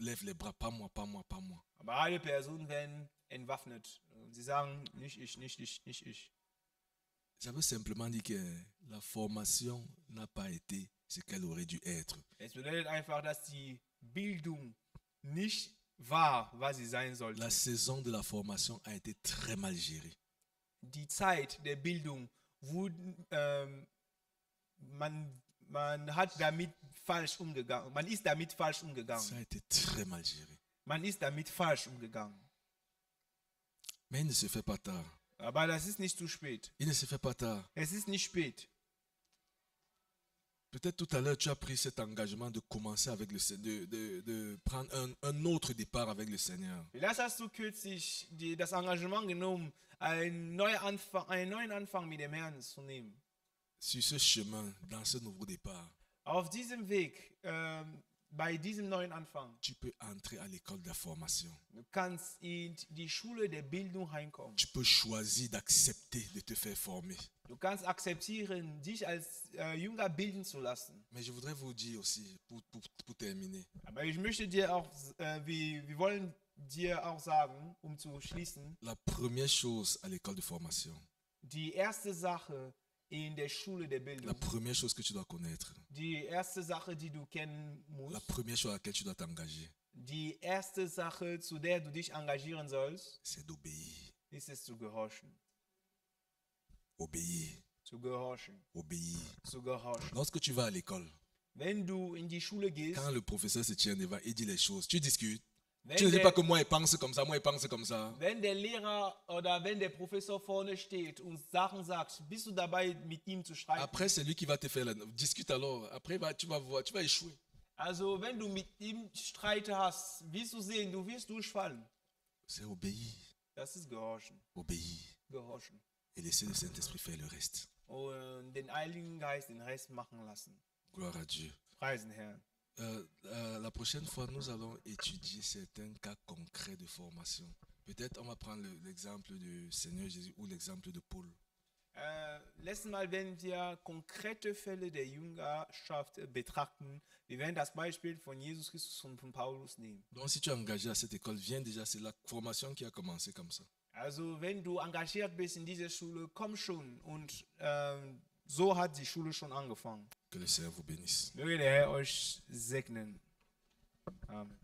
Lève les bras, pas moi, pas moi, pas moi. Aber alle Personen werden entwaffnet. Sie sagen, nicht ich, nicht ich, nicht ich. Ça veut simplement dire que la formation n'a pas été ce qu'elle aurait dû être. Es bedeutet einfach, dass die Bildung nicht war, was sie sein sollte. La saison de la formation a été très mal gérée. Die Zeit der Bildung wurde, man hat damit falsch umgegangen. Man ist damit falsch Ça umgegangen. a été très mal géré. Man ist damit falsch umgegangen. Mais il ne se fait pas tard. Aber das ist nicht zu spät. Il ne se fait pas tard. Es ist nicht spät. Peut-être tout à l'heure, tu as pris cet engagement de commencer avec le Seigneur, de prendre un autre départ avec le Seigneur. Vielleicht hast du kürzlich das Engagement genommen, einen neuen Anfang mit dem Herrn zu nehmen. Sur ce chemin, dans ce nouveau départ, Auf diesem Weg, bei diesem neuen Anfang, tu peux entrer à l'école de la formation. du kannst in die Schule der Bildung reinkommen. Tu peux choisir d'accepter de te faire former. Du kannst akzeptieren, dich als Jünger bilden zu lassen. Mais je voudrais vous dire aussi, pour terminer, Aber ich möchte dir auch, wir wollen dir auch sagen, um zu schließen, la première chose à l'école de formation, die erste Sache in der Schule der la Bildung, première chose que tu dois connaître, die erste Sache, die du kennen la musst, première chose à laquelle tu dois t'engager, die erste Sache, zu der du dich engagieren sollst, c'est d'obéir. ist es zu gehorchen. Obéir, Zu gehorchen. obéir. Zu gehorchen. Lorsque tu vas à l'école, Wenn du in die Schule gehst, quand le professeur se tient devant et dit les choses, tu discutes. wenn Tu ne dis der, pas que moi, il pense comme ça, moi, il pense comme ça. wenn der Lehrer oder wenn der Professor vorne steht und Sachen sagt, bist du dabei, mit ihm zu streiten? Après, c'est lui qui va te faire la... Discute alors. Après, tu vas voir, tu vas échouer. Also, wenn du mit ihm Streit hast, wirst du sehen, du wirst durchfallen. C'est obéir, Das ist Gehorchen. obéir. Gehorchen. Et laisser le Saint-Esprit faire le reste. Und den Heiligen Geist den Rest machen lassen. Gloire à Dieu. Preisen Herrn. La prochaine fois, nous allons étudier certains cas concrets de formation. Peut-être on va prendre l'exemple du Seigneur Jésus ou l'exemple de Paul. Letztes Mal werden wir konkrete Fälle der Jüngerschaft betrachten. Wir werden das Beispiel von Jesus Christus und von Paulus nehmen. Donc si tu es engagé à cette école, viens déjà, c'est la formation qui a commencé comme ça. Also wenn du engagiert bist in dieser Schule, komm schon. Und so hat die Schule schon angefangen. Que le Seigneur vous bénisse. Möge der Herr euch segnen. Amen.